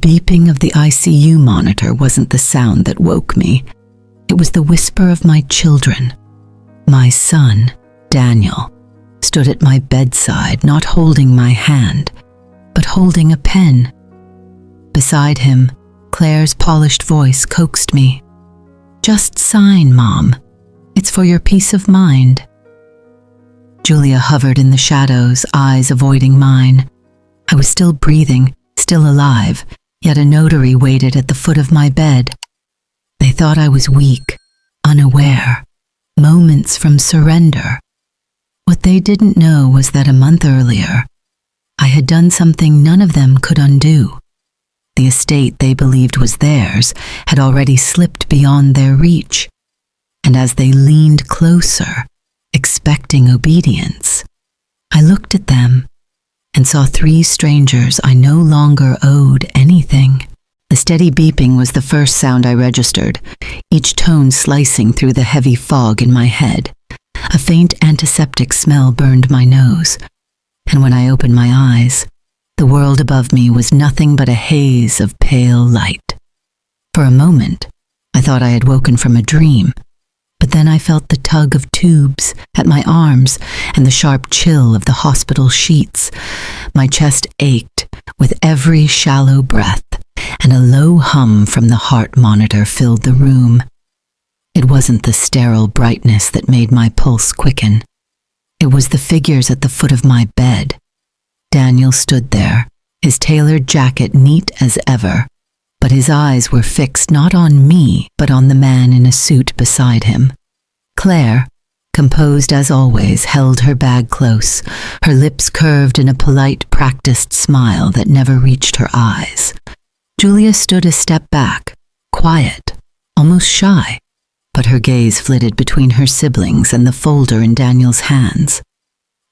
beeping of the ICU monitor wasn't the sound that woke me. It was the whisper of my children. My son, Daniel, stood at my bedside, not holding my hand, but holding a pen. Beside him, Claire's polished voice coaxed me. "Just sign, Mom. It's for your peace of mind." Julia hovered in the shadows, eyes avoiding mine. I was still breathing, still alive, yet a notary waited at the foot of my bed. They thought I was weak, unaware, moments from surrender. What they didn't know was that a month earlier, I had done something none of them could undo. The estate they believed was theirs had already slipped beyond their reach, and as they leaned closer, expecting obedience, I looked at them and saw three strangers I no longer owed anything. The steady beeping was the first sound I registered, each tone slicing through the heavy fog in my head. A faint antiseptic smell burned my nose, and when I opened my eyes, the world above me was nothing but a haze of pale light. For a moment, I thought I had woken from a dream, but then I felt the tug of tubes at my arms and the sharp chill of the hospital sheets. My chest ached with every shallow breath, and a low hum from the heart monitor filled the room. It wasn't the sterile brightness that made my pulse quicken. It was the figures at the foot of my bed. Daniel stood there, his tailored jacket neat as ever, but his eyes were fixed not on me, but on the man in a suit beside him. Claire, composed as always, held her bag close, her lips curved in a polite, practiced smile that never reached her eyes. Julia stood a step back, quiet, almost shy, but her gaze flitted between her siblings and the folder in Daniel's hands.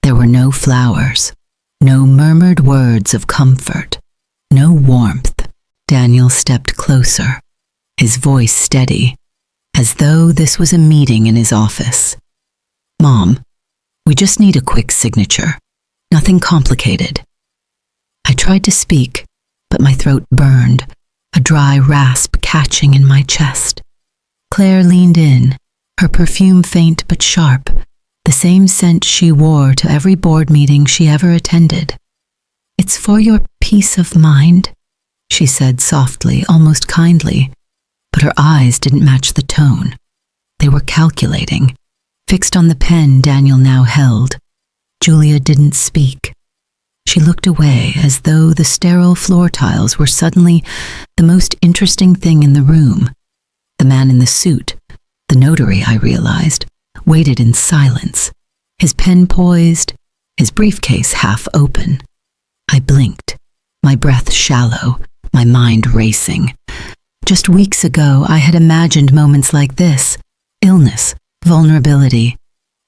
There were no flowers, no murmured words of comfort, no warmth. Daniel stepped closer, his voice steady, as though this was a meeting in his office. "Mom, we just need a quick signature. Nothing complicated." I tried to speak, but my throat burned, a dry rasp catching in my chest. Claire leaned in, her perfume faint but sharp, the same scent she wore to every board meeting she ever attended. "It's for your peace of mind," she said softly, almost kindly, but her eyes didn't match the tone. They were calculating, fixed on the pen Daniel now held. Julia didn't speak. She looked away as though the sterile floor tiles were suddenly the most interesting thing in the room. The man in the suit, the notary, I realized, waited in silence, his pen poised, his briefcase half open. I blinked, my breath shallow, my mind racing. Just weeks ago, I had imagined moments like this, illness, vulnerability.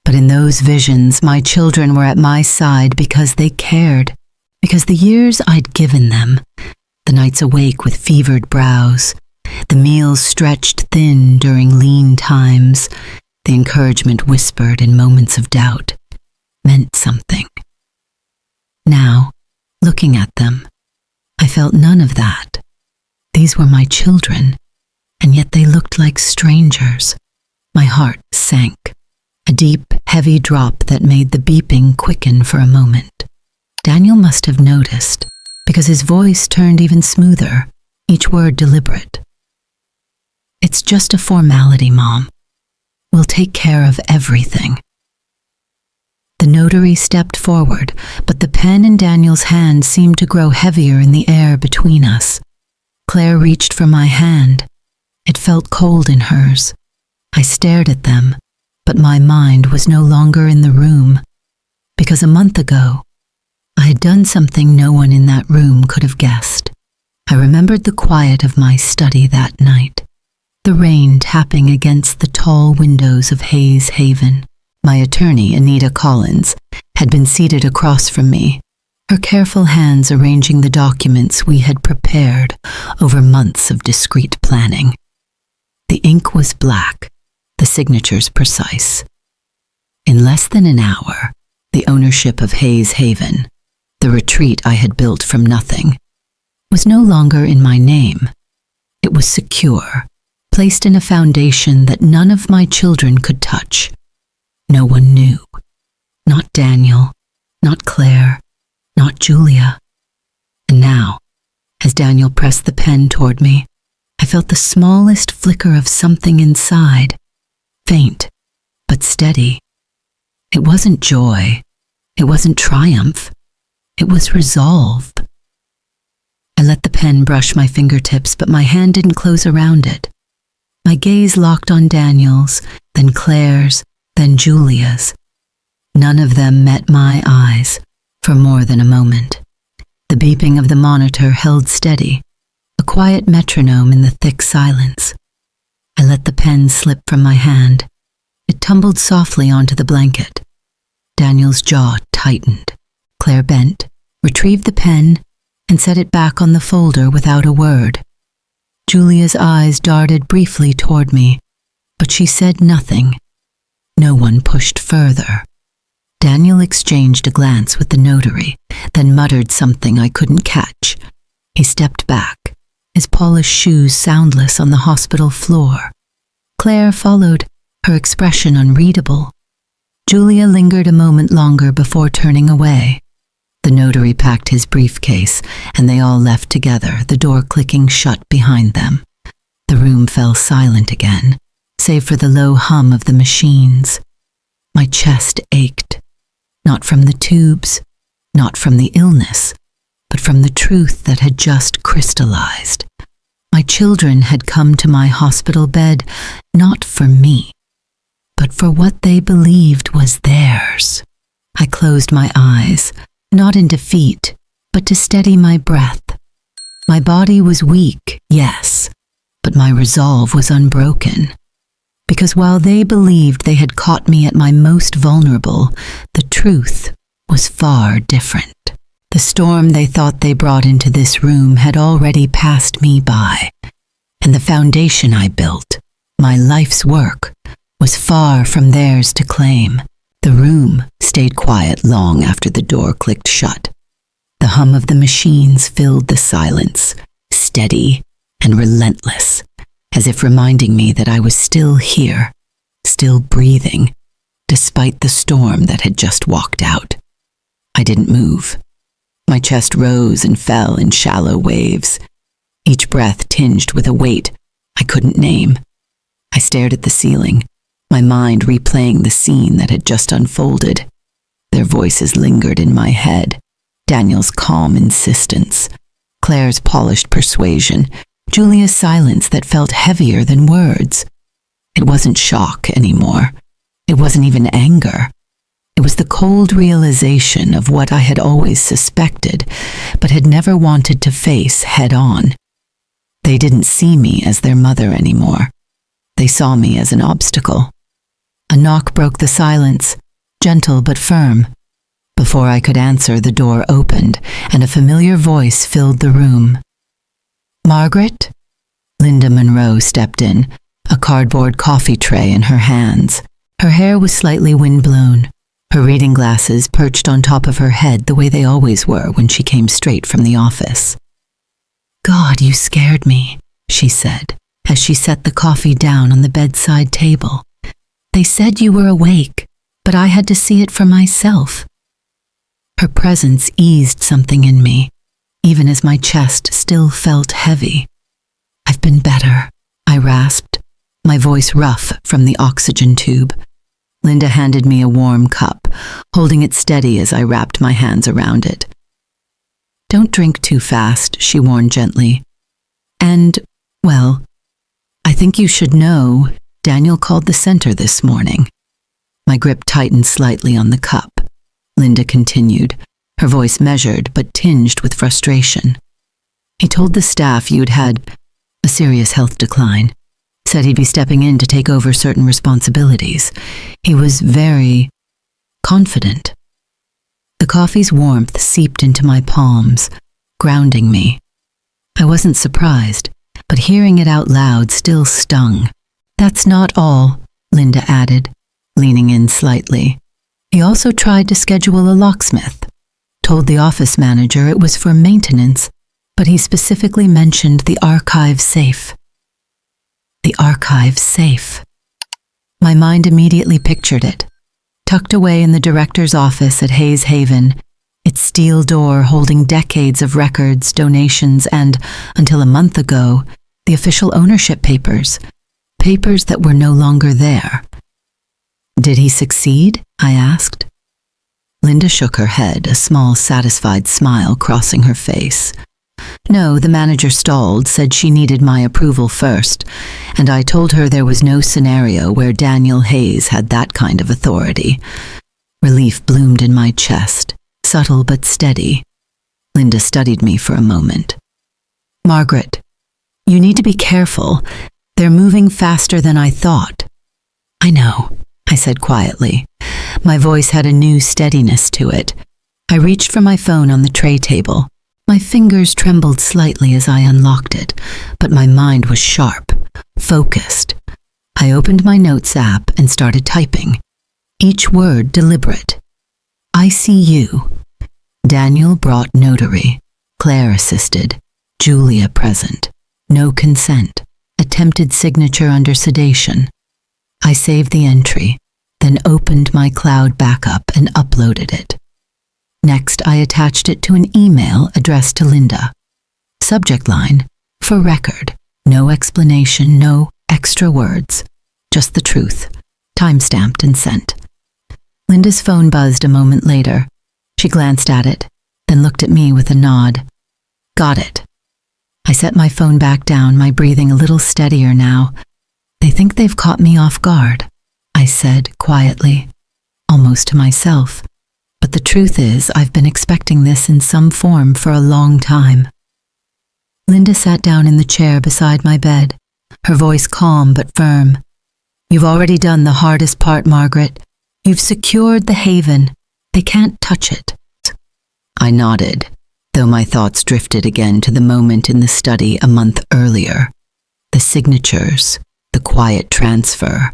But in those visions, my children were at my side because they cared, because the years I'd given them, the nights awake with fevered brows, the meals stretched thin during lean times, the encouragement whispered in moments of doubt, meant something. Now, looking at them, I felt none of that. These were my children, and yet they looked like strangers. My heart sank, a deep, heavy drop that made the beeping quicken for a moment. Daniel must have noticed, because his voice turned even smoother, each word deliberate. "It's just a formality, Mom. We'll take care of everything." The notary stepped forward, but the pen in Daniel's hand seemed to grow heavier in the air between us. Claire reached for my hand. It felt cold in hers. I stared at them, but my mind was no longer in the room, because a month ago, I had done something no one in that room could have guessed. I remembered the quiet of my study that night, the rain tapping against the tall windows of Hayes Haven. My attorney, Anita Collins, had been seated across from me, her careful hands arranging the documents we had prepared over months of discreet planning. The ink was black, the signatures precise. In less than an hour, the ownership of Hayes Haven, the retreat I had built from nothing, was no longer in my name. It was secure, placed in a foundation that none of my children could touch. No one knew. Not Daniel, not Claire, not Julia. And now, as Daniel pressed the pen toward me, I felt the smallest flicker of something inside, faint, but steady. It wasn't joy. It wasn't triumph. It was resolve. I let the pen brush my fingertips, but my hand didn't close around it. My gaze locked on Daniel's, then Claire's, then Julia's. None of them met my eyes for more than a moment. The beeping of the monitor held steady, a quiet metronome in the thick silence. I let the pen slip from my hand. It tumbled softly onto the blanket. Daniel's jaw tightened. Claire bent, retrieved the pen, and set it back on the folder without a word. Julia's eyes darted briefly toward me, but she said nothing. No one pushed further. Daniel exchanged a glance with the notary, then muttered something I couldn't catch. He stepped back, his polished shoes soundless on the hospital floor. Claire followed, her expression unreadable. Julia lingered a moment longer before turning away. The notary packed his briefcase, and they all left together, the door clicking shut behind them. The room fell silent again, save for the low hum of the machines. My chest ached, not from the tubes, not from the illness, but from the truth that had just crystallized. My children had come to my hospital bed not for me, but for what they believed was theirs. I closed my eyes, not in defeat, but to steady my breath. My body was weak, yes, but my resolve was unbroken. Because while they believed they had caught me at my most vulnerable, the truth was far different. The storm they thought they brought into this room had already passed me by, and the foundation I built, my life's work, was far from theirs to claim. The room stayed quiet long after the door clicked shut. The hum of the machines filled the silence, steady and relentless, as if reminding me that I was still here, still breathing, despite the storm that had just walked out. I didn't move. My chest rose and fell in shallow waves, each breath tinged with a weight I couldn't name. I stared at the ceiling, my mind replaying the scene that had just unfolded. Their voices lingered in my head, Daniel's calm insistence, Claire's polished persuasion, Julia's silence that felt heavier than words. It wasn't shock anymore. It wasn't even anger. It was the cold realization of what I had always suspected, but had never wanted to face head on. They didn't see me as their mother anymore. They saw me as an obstacle. A knock broke the silence, gentle but firm. Before I could answer, the door opened, and a familiar voice filled the room. "Margaret?" Linda Monroe stepped in, a cardboard coffee tray in her hands. Her hair was slightly windblown, her reading glasses perched on top of her head the way they always were when she came straight from the office. "God, you scared me," she said, as she set the coffee down on the bedside table. "They said you were awake, but I had to see it for myself." Her presence eased something in me, even as my chest still felt heavy. "I've been better," I rasped, my voice rough from the oxygen tube. Linda handed me a warm cup, holding it steady as I wrapped my hands around it. "Don't drink too fast," she warned gently. "And, well, I think you should know, Daniel called the center this morning." My grip tightened slightly on the cup. Linda continued, her voice measured but tinged with frustration. "He told the staff you'd had a serious health decline. Said he'd be stepping in to take over certain responsibilities. He was very confident." The coffee's warmth seeped into my palms, grounding me. I wasn't surprised, but hearing it out loud still stung. "That's not all," Linda added, leaning in slightly. "He also tried to schedule a locksmith. Told the office manager it was for maintenance, but he specifically mentioned the archive safe. The archive safe. My mind immediately pictured it, tucked away in the director's office at Hayes Haven, its steel door holding decades of records, donations, and, until a month ago, the official ownership papers that were no longer there. Did he succeed? I asked. Linda shook her head, a small, satisfied smile crossing her face. No, the manager stalled, said she needed my approval first, and I told her there was no scenario where Daniel Hayes had that kind of authority. Relief bloomed in my chest, subtle but steady. Linda studied me for a moment. Margaret, you need to be careful. They're moving faster than I thought. I know, I said quietly. My voice had a new steadiness to it. I reached for my phone on the tray table. My fingers trembled slightly as I unlocked it, but my mind was sharp, focused. I opened my notes app and started typing, each word deliberate. ICU. Daniel brought Notary. Claire assisted. Julia present. No consent. Attempted signature under sedation. I saved the entry, then opened my cloud backup and uploaded it. Next, I attached it to an email addressed to Linda. Subject line, for record. No explanation, no extra words. Just the truth. Time-stamped and sent. Linda's phone buzzed a moment later. She glanced at it, then looked at me with a nod. Got it. I set my phone back down, my breathing a little steadier now. They think they've caught me off guard, I said quietly, almost to myself. But the truth is, I've been expecting this in some form for a long time. Linda sat down in the chair beside my bed, her voice calm but firm. You've already done the hardest part, Margaret. You've secured the haven. They can't touch it. I nodded, though my thoughts drifted again to the moment in the study a month earlier. The signatures, the quiet transfer,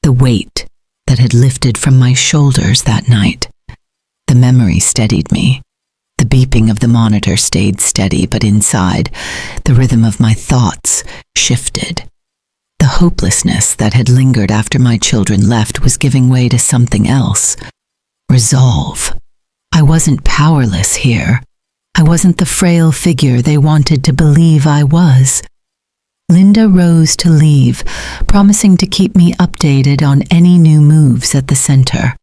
the weight that had lifted from my shoulders that night. The memory steadied me. The beeping of the monitor stayed steady, but inside, the rhythm of my thoughts shifted. The hopelessness that had lingered after my children left was giving way to something else. Resolve. I wasn't powerless here. I wasn't the frail figure they wanted to believe I was. Linda rose to leave, promising to keep me updated on any new moves at the center.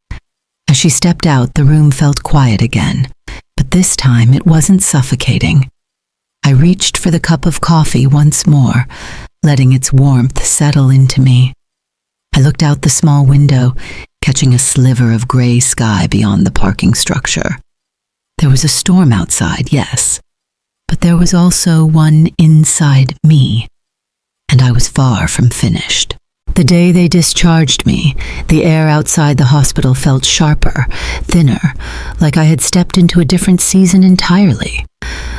As she stepped out, the room felt quiet again, but this time it wasn't suffocating. I reached for the cup of coffee once more, letting its warmth settle into me. I looked out the small window, catching a sliver of gray sky beyond the parking structure. There was a storm outside, yes, but there was also one inside me, and I was far from finished. The day they discharged me, the air outside the hospital felt sharper, thinner, like I had stepped into a different season entirely.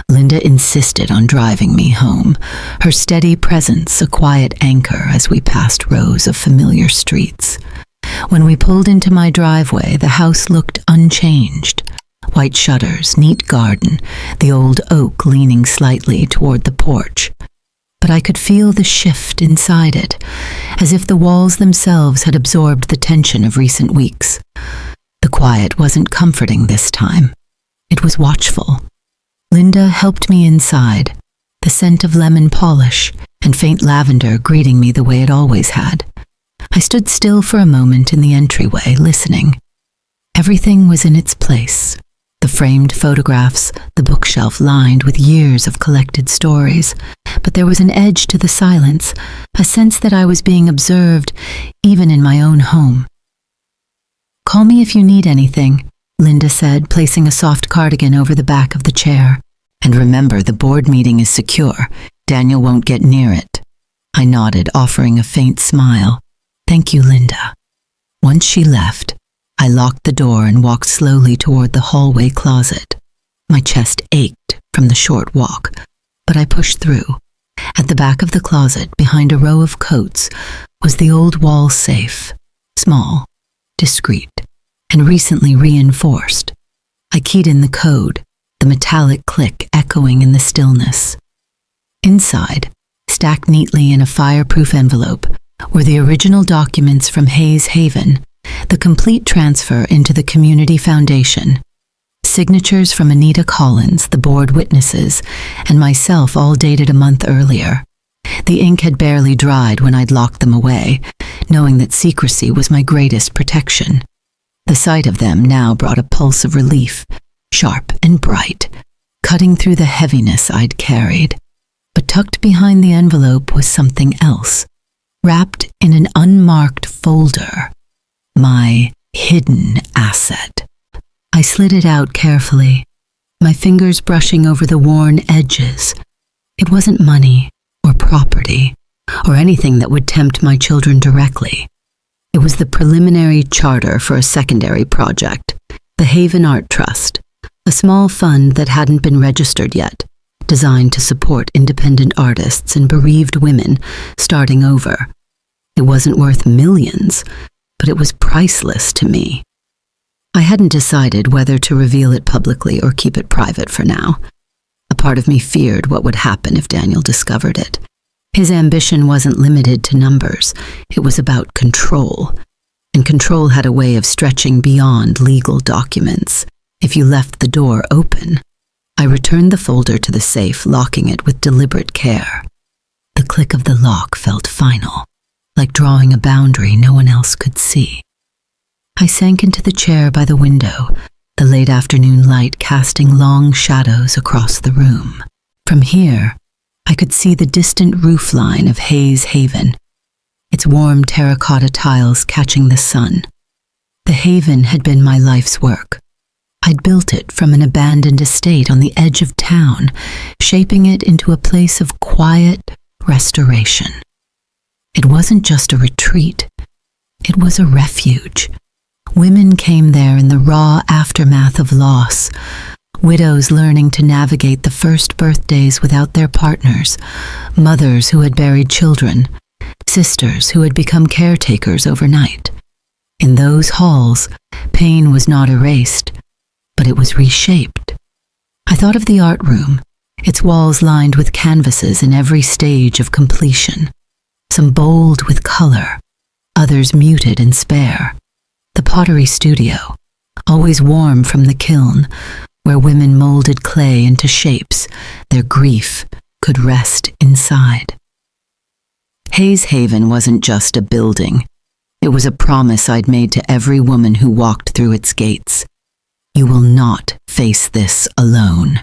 Linda insisted on driving me home, her steady presence a quiet anchor as we passed rows of familiar streets. When we pulled into my driveway, the house looked unchanged. White shutters, neat garden, the old oak leaning slightly toward the porch. But I could feel the shift inside it, as if the walls themselves had absorbed the tension of recent weeks. The quiet wasn't comforting this time. It was watchful. Linda helped me inside, the scent of lemon polish and faint lavender greeting me the way it always had. I stood still for a moment in the entryway, listening. Everything was in its place. The framed photographs, the bookshelf lined with years of collected stories, but there was an edge to the silence, a sense that I was being observed, even in my own home. Call me if you need anything, Linda said, placing a soft cardigan over the back of the chair. And remember, the board meeting is secure. Daniel won't get near it. I nodded, offering a faint smile. Thank you, Linda. Once she left, I locked the door and walked slowly toward the hallway closet. My chest ached from the short walk, but I pushed through. At the back of the closet, behind a row of coats, was the old wall safe, small, discreet, and recently reinforced. I keyed in the code, the metallic click echoing in the stillness. Inside, stacked neatly in a fireproof envelope, were the original documents from Hayes Haven, the complete transfer into the Community Foundation. Signatures from Anita Collins, the board witnesses, and myself all dated a month earlier. The ink had barely dried when I'd locked them away, knowing that secrecy was my greatest protection. The sight of them now brought a pulse of relief, sharp and bright, cutting through the heaviness I'd carried. But tucked behind the envelope was something else, wrapped in an unmarked folder. My hidden asset. I slid it out carefully, my fingers brushing over the worn edges. It wasn't money or property or anything that would tempt my children directly. It was the preliminary charter for a secondary project, the Haven Art Trust, a small fund that hadn't been registered yet, designed to support independent artists and bereaved women starting over. It wasn't worth millions, but it was priceless to me. I hadn't decided whether to reveal it publicly or keep it private for now. A part of me feared what would happen if Daniel discovered it. His ambition wasn't limited to numbers. It was about control. And control had a way of stretching beyond legal documents. If you left the door open, I returned the folder to the safe, locking it with deliberate care. The click of the lock felt final, like drawing a boundary no one else could see. I sank into the chair by the window, the late afternoon light casting long shadows across the room. From here, I could see the distant roofline of Hayes Haven, its warm terracotta tiles catching the sun. The Haven had been my life's work. I'd built it from an abandoned estate on the edge of town, shaping it into a place of quiet restoration. It wasn't just a retreat. It was a refuge. Women came there in the raw aftermath of loss, widows learning to navigate the first birthdays without their partners, mothers who had buried children, sisters who had become caretakers overnight. In those halls, pain was not erased, but it was reshaped. I thought of the art room, its walls lined with canvases in every stage of completion, some bold with color, others muted and spare. The pottery studio, always warm from the kiln, where women molded clay into shapes their grief could rest inside. Hayes Haven wasn't just a building. It was a promise I'd made to every woman who walked through its gates. You will not face this alone.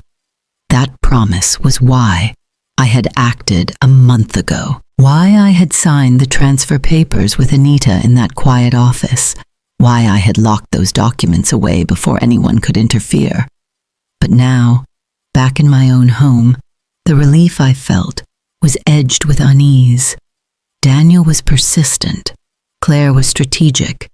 That promise was why I had acted a month ago, why I had signed the transfer papers with Anita in that quiet office, why I had locked those documents away before anyone could interfere. But now, back in my own home, the relief I felt was edged with unease. Daniel was persistent. Claire was strategic.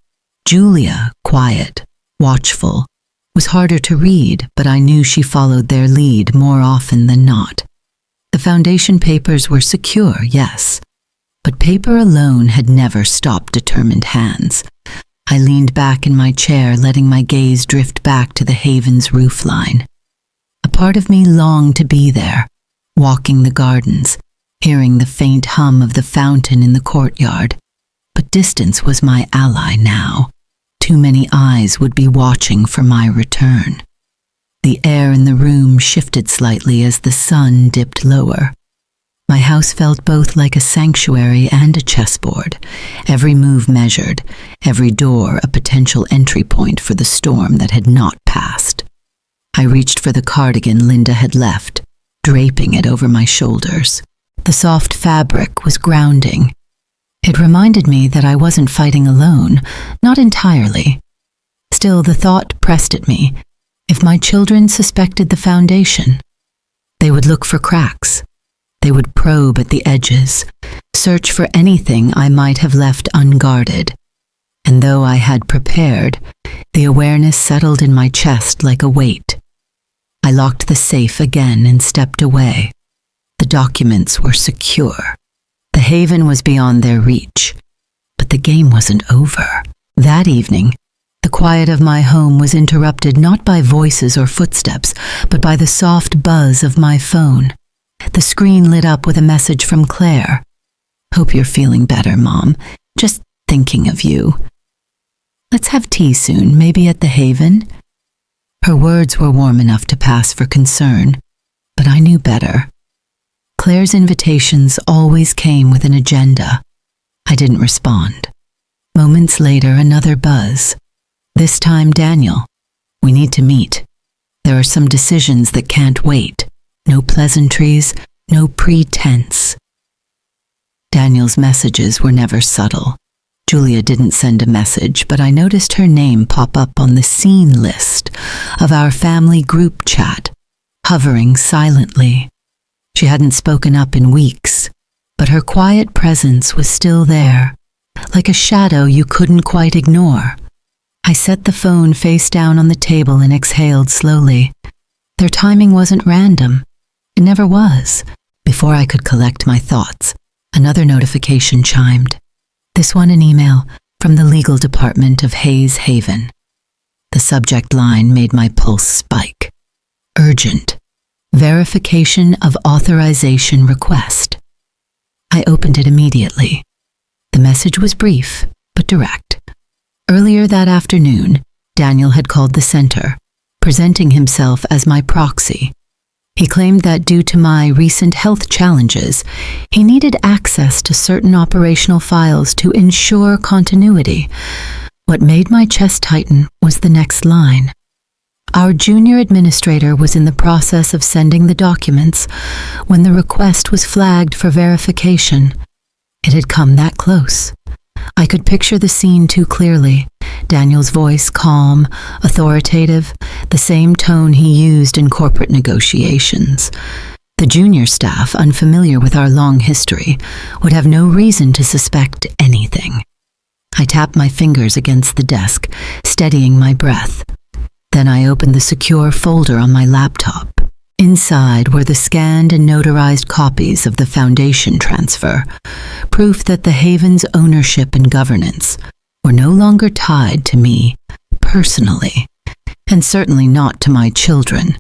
Julia, quiet, watchful, was harder to read, but I knew she followed their lead more often than not. The foundation papers were secure, yes, but paper alone had never stopped determined hands. I leaned back in my chair, letting my gaze drift back to the Haven's roofline. A part of me longed to be there, walking the gardens, hearing the faint hum of the fountain in the courtyard. But distance was my ally now. Too many eyes would be watching for my return. The air in the room shifted slightly as the sun dipped lower. My house felt both like a sanctuary and a chessboard, every move measured, every door a potential entry point for the storm that had not passed. I reached for the cardigan Linda had left, draping it over my shoulders. The soft fabric was grounding. It reminded me that I wasn't fighting alone, not entirely. Still, the thought pressed at me. If my children suspected the foundation, they would look for cracks. They would probe at the edges, search for anything I might have left unguarded. And though I had prepared, the awareness settled in my chest like a weight. I locked the safe again and stepped away. The documents were secure. The Haven was beyond their reach. But the game wasn't over. That evening, the quiet of my home was interrupted not by voices or footsteps, but by the soft buzz of my phone. The screen lit up with a message from Claire. "Hope you're feeling better, Mom. Just thinking of you. Let's have tea soon, maybe at the Haven." Her words were warm enough to pass for concern, but I knew better. Claire's invitations always came with an agenda. I didn't respond. Moments later, another buzz. This time, "Daniel, we need to meet. There are some decisions that can't wait. No pleasantries, no pretense." Daniel's messages were never subtle. Julia didn't send a message, but I noticed her name pop up on the seen list of our family group chat, hovering silently. She hadn't spoken up in weeks, but her quiet presence was still there, like a shadow you couldn't quite ignore. I set the phone face down on the table and exhaled slowly. Their timing wasn't random. It never was. Before I could collect my thoughts, another notification chimed. This one an email from the legal department of Hayes Haven. The subject line made my pulse spike. Urgent. Verification of authorization request. I opened it immediately. The message was brief, but direct. Earlier that afternoon, Daniel had called the center, presenting himself as my proxy. He claimed that due to my recent health challenges, he needed access to certain operational files to ensure continuity. What made my chest tighten was the next line. Our junior administrator was in the process of sending the documents when the request was flagged for verification. It had come that close. I could picture the scene too clearly. Daniel's voice calm, authoritative, the same tone he used in corporate negotiations. The junior staff, unfamiliar with our long history, would have no reason to suspect anything. I tapped my fingers against the desk, steadying my breath. Then I opened the secure folder on my laptop. Inside were the scanned and notarized copies of the foundation transfer, proof that the Haven's ownership and governance were no longer tied to me personally, and certainly not to my children.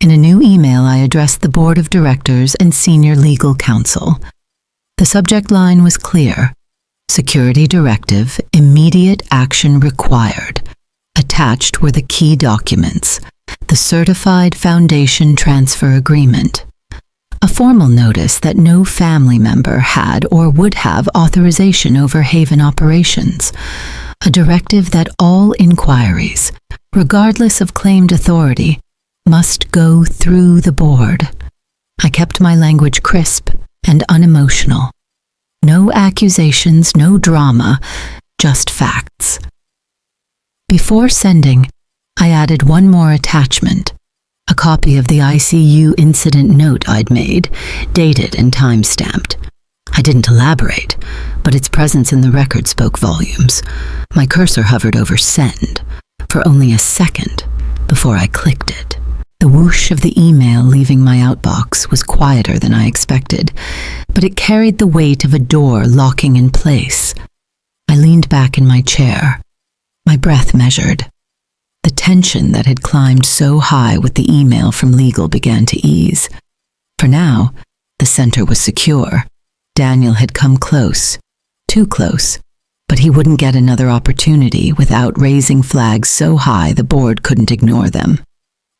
In a new email, I addressed the board of directors and senior legal counsel. The subject line was clear: security directive, immediate action required. Attached were the key documents, the certified foundation transfer agreement, a formal notice that no family member had or would have authorization over Haven operations, a directive that all inquiries, regardless of claimed authority, must go through the board. I kept my language crisp and unemotional. No accusations, no drama, just facts. Before sending, I added one more attachment, a copy of the ICU incident note I'd made, dated and time-stamped. I didn't elaborate, but its presence in the record spoke volumes. My cursor hovered over send for only a second before I clicked it. The whoosh of the email leaving my outbox was quieter than I expected, but it carried the weight of a door locking in place. I leaned back in my chair, my breath measured. The tension that had climbed so high with the email from legal began to ease. For now, the center was secure. Daniel had come close, too close, but he wouldn't get another opportunity without raising flags so high the board couldn't ignore them.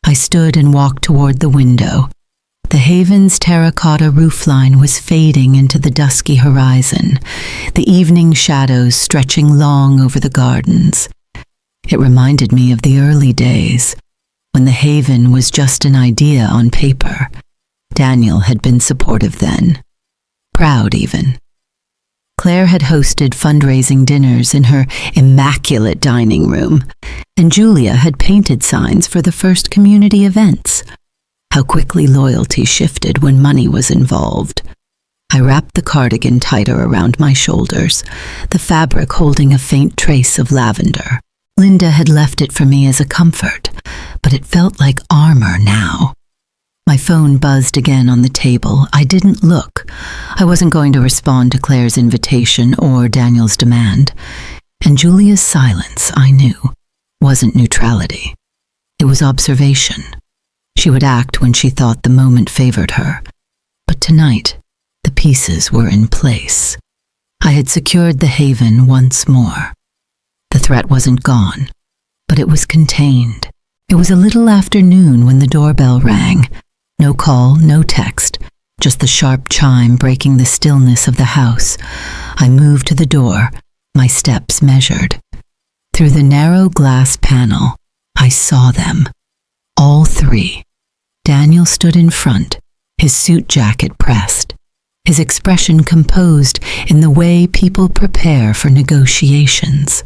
I stood and walked toward the window. The Haven's terracotta roofline was fading into the dusky horizon, the evening shadows stretching long over the gardens. It reminded me of the early days, when the Haven was just an idea on paper. Daniel had been supportive then, proud even. Claire had hosted fundraising dinners in her immaculate dining room, and Julia had painted signs for the first community events. How quickly loyalty shifted when money was involved. I wrapped the cardigan tighter around my shoulders, the fabric holding a faint trace of lavender. Linda had left it for me as a comfort, but it felt like armor now. My phone buzzed again on the table. I didn't look. I wasn't going to respond to Claire's invitation or Daniel's demand. And Julia's silence, I knew, wasn't neutrality. It was observation. She would act when she thought the moment favored her. But tonight, the pieces were in place. I had secured the haven once more. The threat wasn't gone, but it was contained. It was a little after noon when the doorbell rang. No call, no text, just the sharp chime breaking the stillness of the house. I moved to the door, my steps measured. Through the narrow glass panel, I saw them. All three. Daniel stood in front, his suit jacket pressed, his expression composed in the way people prepare for negotiations.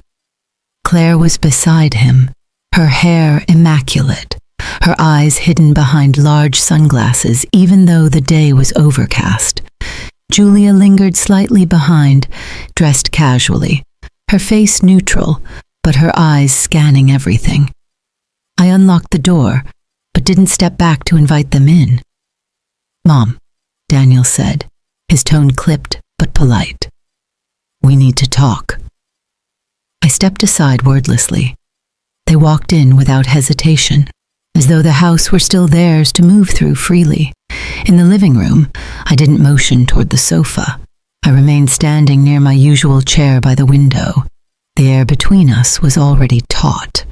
Claire was beside him, her hair immaculate, her eyes hidden behind large sunglasses even though the day was overcast. Julia lingered slightly behind, dressed casually, her face neutral, but her eyes scanning everything. I unlocked the door, but didn't step back to invite them in. "Mom," Daniel said, his tone clipped but polite. "We need to talk." I stepped aside wordlessly. They walked in without hesitation, as though the house were still theirs to move through freely. In the living room, I didn't motion toward the sofa. I remained standing near my usual chair by the window. The air between us was already taut.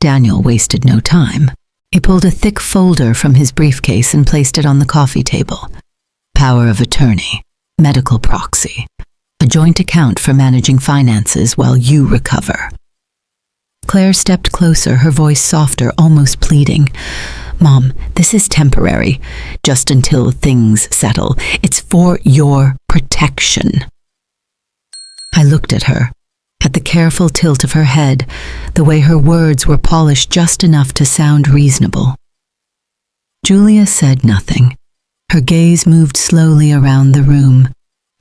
Daniel wasted no time. He pulled a thick folder from his briefcase and placed it on the coffee table. Power of attorney, medical proxy, a joint account for managing finances while you recover. Claire stepped closer, her voice softer, almost pleading. "Mom, this is temporary, just until things settle. It's for your protection." I looked at her, at the careful tilt of her head, the way her words were polished just enough to sound reasonable. Julia said nothing. Her gaze moved slowly around the room,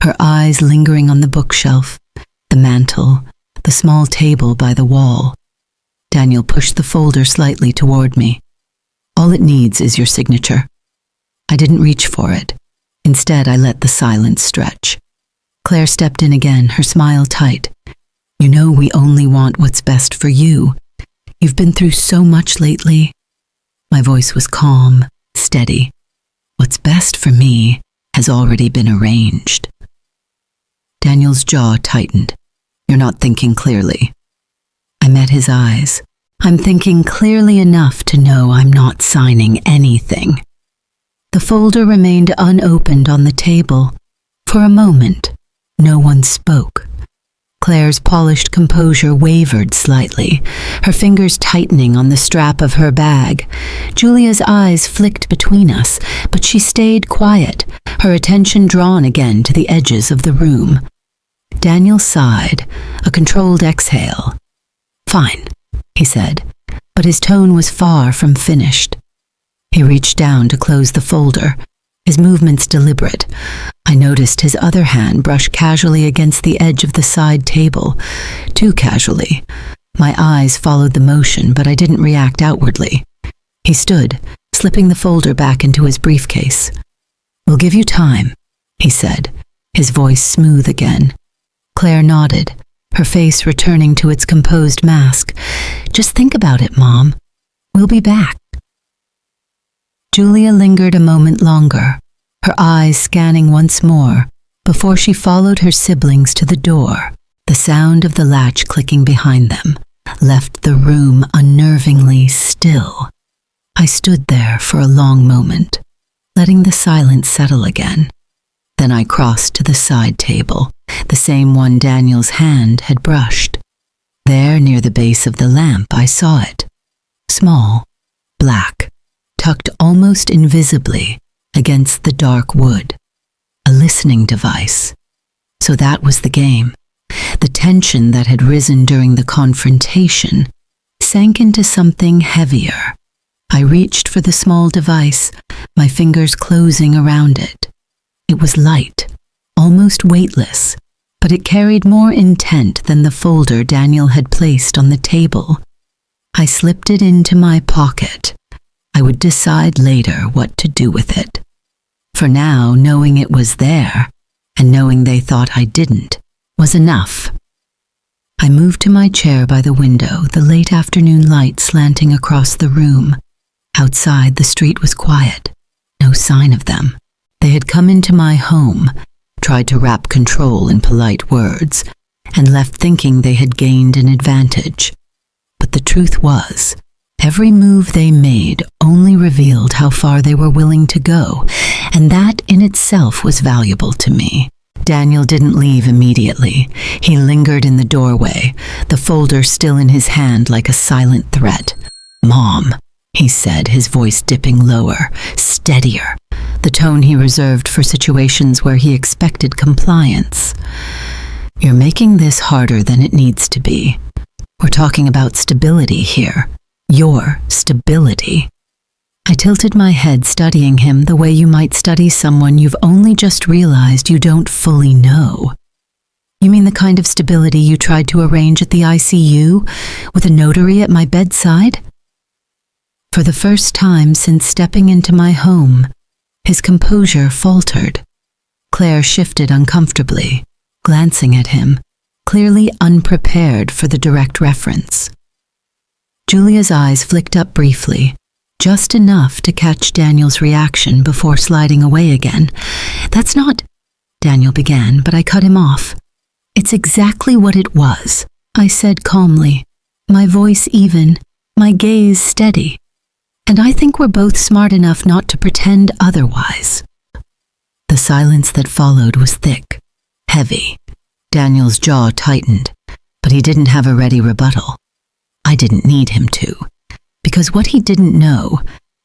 her eyes lingering on the bookshelf, the mantel, the small table by the wall. Daniel pushed the folder slightly toward me. "All it needs is your signature." I didn't reach for it. Instead, I let the silence stretch. Claire stepped in again, her smile tight. "You know we only want what's best for you. You've been through so much lately." My voice was calm, steady. "What's best for me has already been arranged." Daniel's jaw tightened. "You're not thinking clearly." I met his eyes. "I'm thinking clearly enough to know I'm not signing anything." The folder remained unopened on the table. For a moment, no one spoke. Claire's polished composure wavered slightly, her fingers tightening on the strap of her bag. Julia's eyes flicked between us, but she stayed quiet, her attention drawn again to the edges of the room. Daniel sighed, a controlled exhale. "Fine," he said, but his tone was far from finished. He reached down to close the folder, his movements deliberate. I noticed his other hand brush casually against the edge of the side table, too casually. My eyes followed the motion, but I didn't react outwardly. He stood, slipping the folder back into his briefcase. "We'll give you time," he said, his voice smooth again. Claire nodded, her face returning to its composed mask. "Just think about it, Mom. We'll be back." Julia lingered a moment longer, her eyes scanning once more, before she followed her siblings to the door. The sound of the latch clicking behind them left the room unnervingly still. I stood there for a long moment, letting the silence settle again. Then I crossed to the side table, the same one Daniel's hand had brushed. There, near the base of the lamp, I saw it. Small, black, tucked almost invisibly against the dark wood. A listening device. So that was the game. The tension that had risen during the confrontation sank into something heavier. I reached for the small device, my fingers closing around it. It was light, almost weightless, but it carried more intent than the folder Daniel had placed on the table. I slipped it into my pocket. I would decide later what to do with it. For now, knowing it was there, and knowing they thought I didn't, was enough. I moved to my chair by the window, the late afternoon light slanting across the room. Outside, the street was quiet. No sign of them. They had come into my home, tried to wrap control in polite words, and left thinking they had gained an advantage. But the truth was, every move they made only revealed how far they were willing to go, and that in itself was valuable to me. Daniel didn't leave immediately. He lingered in the doorway, the folder still in his hand like a silent threat. "Mom," he said, his voice dipping lower, steadier, the tone he reserved for situations where he expected compliance. "You're making this harder than it needs to be. We're talking about stability here. Your stability." I tilted my head, studying him the way you might study someone you've only just realized you don't fully know. "You mean the kind of stability you tried to arrange at the ICU, with a notary at my bedside?" For the first time since stepping into my home, his composure faltered. Claire shifted uncomfortably, glancing at him, clearly unprepared for the direct reference. Julia's eyes flicked up briefly, just enough to catch Daniel's reaction before sliding away again. "That's not," Daniel began, but I cut him off. "It's exactly what it was," I said calmly, my voice even, my gaze steady. "And I think we're both smart enough not to pretend otherwise." The silence that followed was thick, heavy. Daniel's jaw tightened, but he didn't have a ready rebuttal. I didn't need him to, because what he didn't know,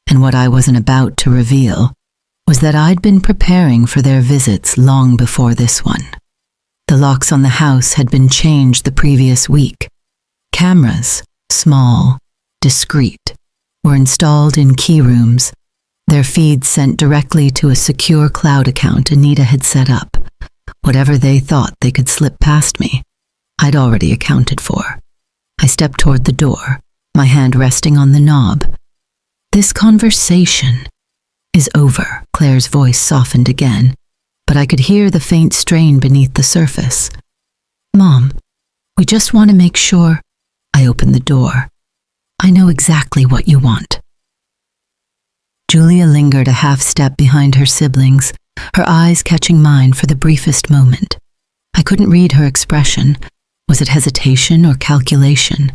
and what I wasn't about to reveal, was that I'd been preparing for their visits long before this one. The locks on the house had been changed the previous week. Cameras, small, discreet, were installed in key rooms, their feeds sent directly to a secure cloud account Anita had set up. Whatever they thought they could slip past me, I'd already accounted for. I stepped toward the door, my hand resting on the knob. "This conversation is over," Claire's voice softened again, but I could hear the faint strain beneath the surface. "Mom, we just want to make sure." I opened the door. "I know exactly what you want." Julia lingered a half step behind her siblings, her eyes catching mine for the briefest moment. I couldn't read her expression. Was it hesitation or calculation?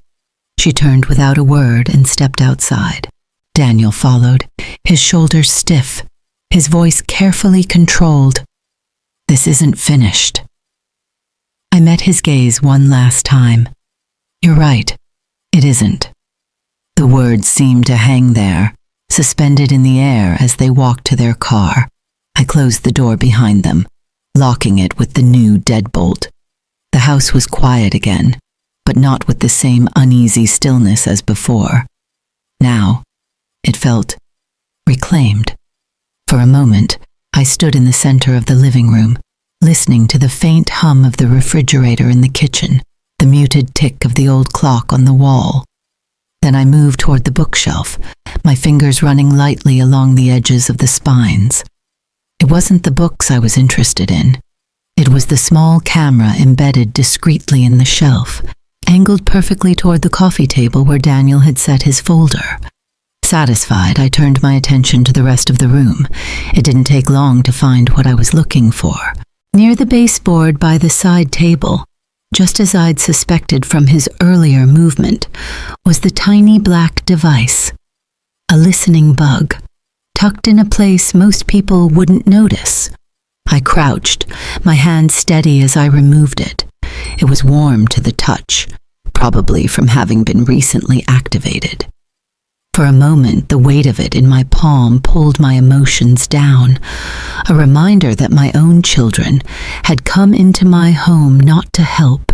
She turned without a word and stepped outside. Daniel followed, his shoulders stiff, his voice carefully controlled. "This isn't finished." I met his gaze one last time. "You're right, it isn't." The words seemed to hang there, suspended in the air as they walked to their car. I closed the door behind them, locking it with the new deadbolt. The house was quiet again, but not with the same uneasy stillness as before. Now, it felt reclaimed. For a moment, I stood in the center of the living room, listening to the faint hum of the refrigerator in the kitchen, the muted tick of the old clock on the wall. Then I moved toward the bookshelf, my fingers running lightly along the edges of the spines. It wasn't the books I was interested in. It was the small camera embedded discreetly in the shelf, angled perfectly toward the coffee table where Daniel had set his folder. Satisfied, I turned my attention to the rest of the room. It didn't take long to find what I was looking for. Near the baseboard by the side table, just as I'd suspected from his earlier movement, was the tiny black device. A listening bug, tucked in a place most people wouldn't notice. I crouched, my hand steady as I removed it. It was warm to the touch, probably from having been recently activated. For a moment, the weight of it in my palm pulled my emotions down, a reminder that my own children had come into my home not to help,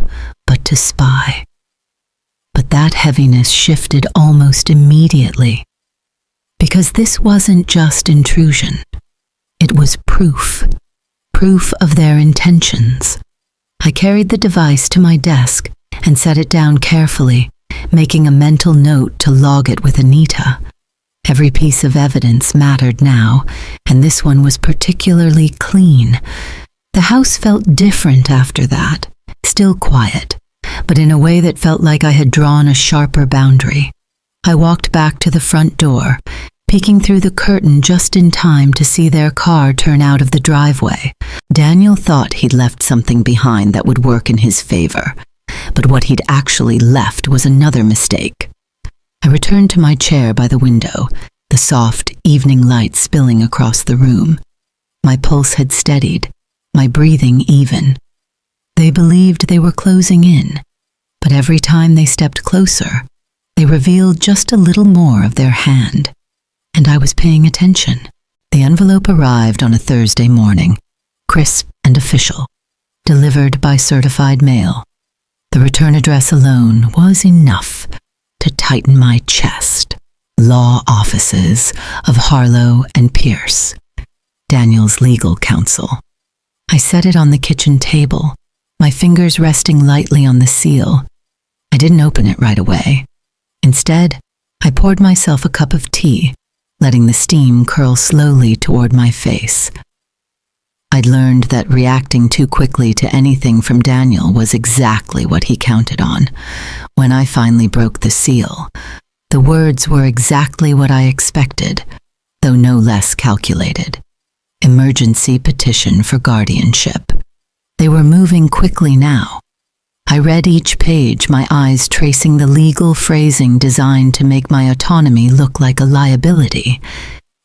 but to spy. But that heaviness shifted almost immediately, because this wasn't just intrusion. It was proof of their intentions. I carried the device to my desk and set it down carefully, making a mental note to log it with Anita. Every piece of evidence mattered now, and this one was particularly clean. The house felt different after that, still quiet, but in a way that felt like I had drawn a sharper boundary. I walked back to the front door, peeking through the curtain just in time to see their car turn out of the driveway. Daniel thought he'd left something behind that would work in his favor, but what he'd actually left was another mistake. I returned to my chair by the window, the soft evening light spilling across the room. My pulse had steadied, my breathing even. They believed they were closing in, but every time they stepped closer, they revealed just a little more of their hand. And I was paying attention. The envelope arrived on a Thursday morning, crisp and official, delivered by certified mail. The return address alone was enough to tighten my chest. Law offices of Harlow and Pierce, Daniel's legal counsel. I set it on the kitchen table, my fingers resting lightly on the seal. I didn't open it right away. Instead, I poured myself a cup of tea, letting the steam curl slowly toward my face. I'd learned that reacting too quickly to anything from Daniel was exactly what he counted on. When I finally broke the seal, the words were exactly what I expected, though no less calculated. Emergency petition for guardianship. They were moving quickly now. I read each page, my eyes tracing the legal phrasing designed to make my autonomy look like a liability.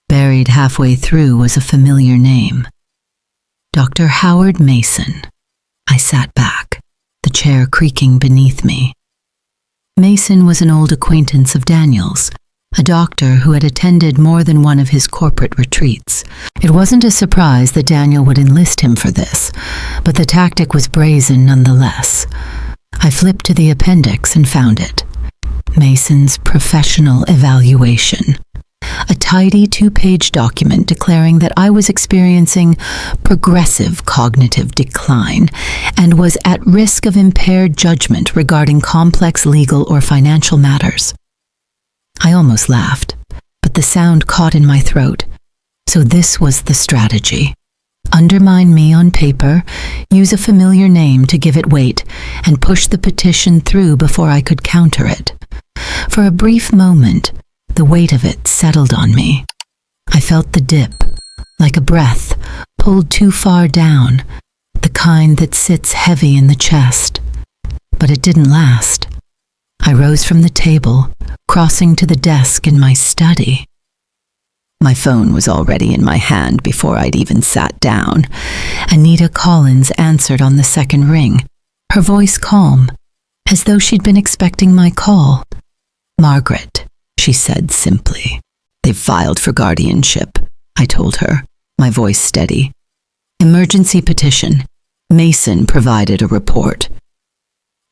Buried halfway through was a familiar name. Dr. Howard Mason. I sat back, the chair creaking beneath me. Mason was an old acquaintance of Daniel's, a doctor who had attended more than one of his corporate retreats. It wasn't a surprise that Daniel would enlist him for this, but the tactic was brazen nonetheless. I flipped to the appendix and found it. Mason's professional evaluation. A tidy 2-page document declaring that I was experiencing progressive cognitive decline and was at risk of impaired judgment regarding complex legal or financial matters. I almost laughed, but the sound caught in my throat. So this was the strategy. Undermine me on paper, use a familiar name to give it weight, and push the petition through before I could counter it. For a brief moment, the weight of it settled on me. I felt the dip, like a breath, pulled too far down, the kind that sits heavy in the chest. But it didn't last. I rose from the table, crossing to the desk in my study. My phone was already in my hand before I'd even sat down. Anita Collins answered on the second ring, her voice calm, as though she'd been expecting my call. "Margaret," she said simply. "They've filed for guardianship," I told her, my voice steady. "Emergency petition. Mason provided a report."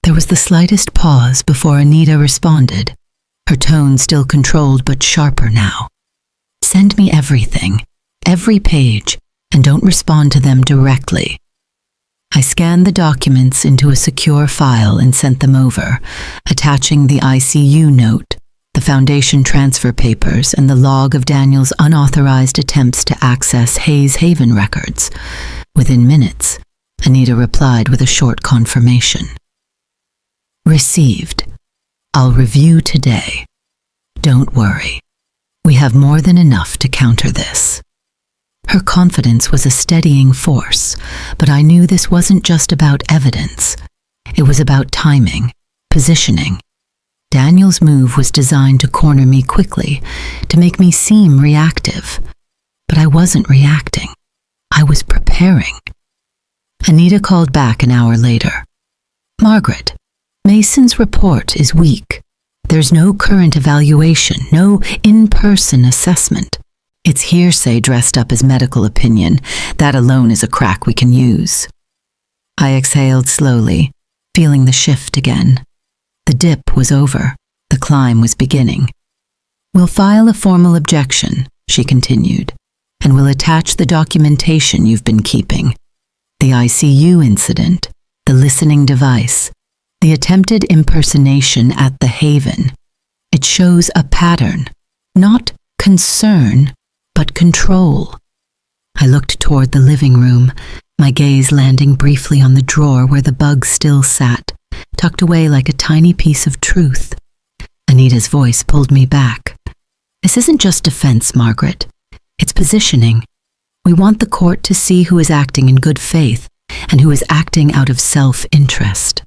There was the slightest pause before Anita responded, her tone still controlled but sharper now. "Send me everything, every page, and don't respond to them directly." I scanned the documents into a secure file and sent them over, attaching the ICU note, the foundation transfer papers, and the log of Daniel's unauthorized attempts to access Hayes Haven records. Within minutes, Anita replied with a short confirmation. "Received. I'll review today. Don't worry. We have more than enough to counter this." Her confidence was a steadying force, but I knew this wasn't just about evidence. It was about timing, positioning. Daniel's move was designed to corner me quickly, to make me seem reactive. But I wasn't reacting. I was preparing. Anita called back an hour later. "Margaret, Mason's report is weak. There's no current evaluation, no in-person assessment. It's hearsay dressed up as medical opinion. That alone is a crack we can use." I exhaled slowly, feeling the shift again. The dip was over. The climb was beginning. "We'll file a formal objection," she continued, "and we'll attach the documentation you've been keeping. The ICU incident, the listening device, the attempted impersonation at the Haven. It shows a pattern, not concern, but control." I looked toward the living room, my gaze landing briefly on the drawer where the bug still sat, tucked away like a tiny piece of truth. Anita's voice pulled me back. This isn't just defense, Margaret. It's positioning. We want the court to see who is acting in good faith and who is acting out of self-interest.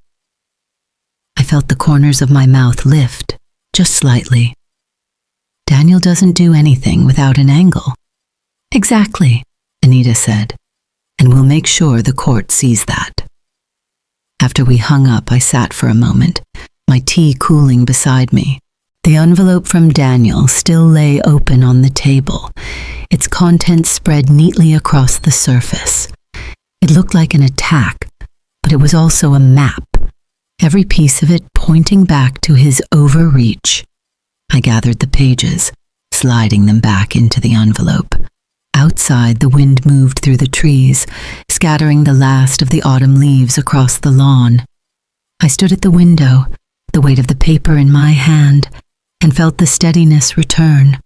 I felt the corners of my mouth lift, just slightly. Daniel doesn't do anything without an angle. Exactly, Anita said, and we'll make sure the court sees that. After we hung up, I sat for a moment, my tea cooling beside me. The envelope from Daniel still lay open on the table, its contents spread neatly across the surface. It looked like an attack, but it was also a map, every piece of it pointing back to his overreach. I gathered the pages, sliding them back into the envelope. Outside, the wind moved through the trees, scattering the last of the autumn leaves across the lawn. I stood at the window, the weight of the paper in my hand, and felt the steadiness return.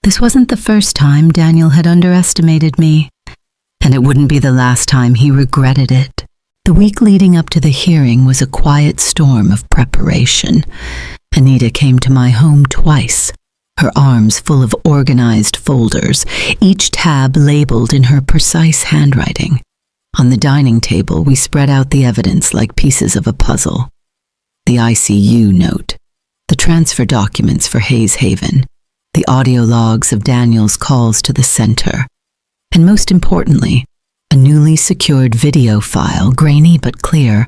This wasn't the first time Daniel had underestimated me, and it wouldn't be the last time he regretted it. The week leading up to the hearing was a quiet storm of preparation. Anita came to my home twice, her arms full of organized folders, each tab labeled in her precise handwriting. On the dining table, we spread out the evidence like pieces of a puzzle. The ICU note, the transfer documents for Hayes Haven, the audio logs of Daniel's calls to the center, and most importantly, a newly secured video file, grainy but clear,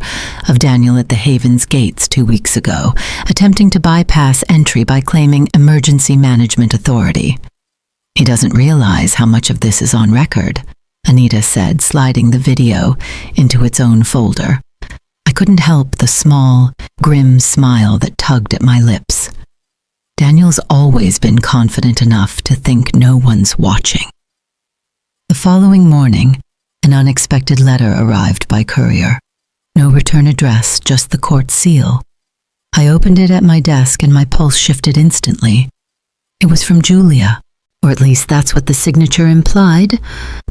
of Daniel at the Haven's gates 2 weeks ago, attempting to bypass entry by claiming emergency management authority. He doesn't realize how much of this is on record, Anita said, sliding the video into its own folder. I couldn't help the small, grim smile that tugged at my lips. Daniel's always been confident enough to think no one's watching. The following morning, an unexpected letter arrived by courier. No return address, just the court seal. I opened it at my desk and my pulse shifted instantly. It was from Julia, or at least that's what the signature implied.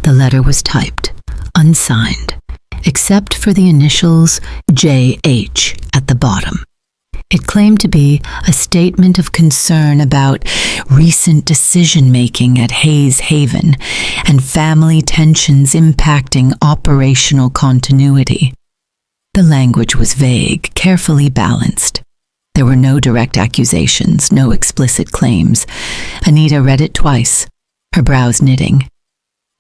The letter was typed, unsigned, except for the initials JH at the bottom. It claimed to be a statement of concern about recent decision-making at Hayes Haven and family tensions impacting operational continuity. The language was vague, carefully balanced. There were no direct accusations, no explicit claims. Anita read it twice, her brows knitting.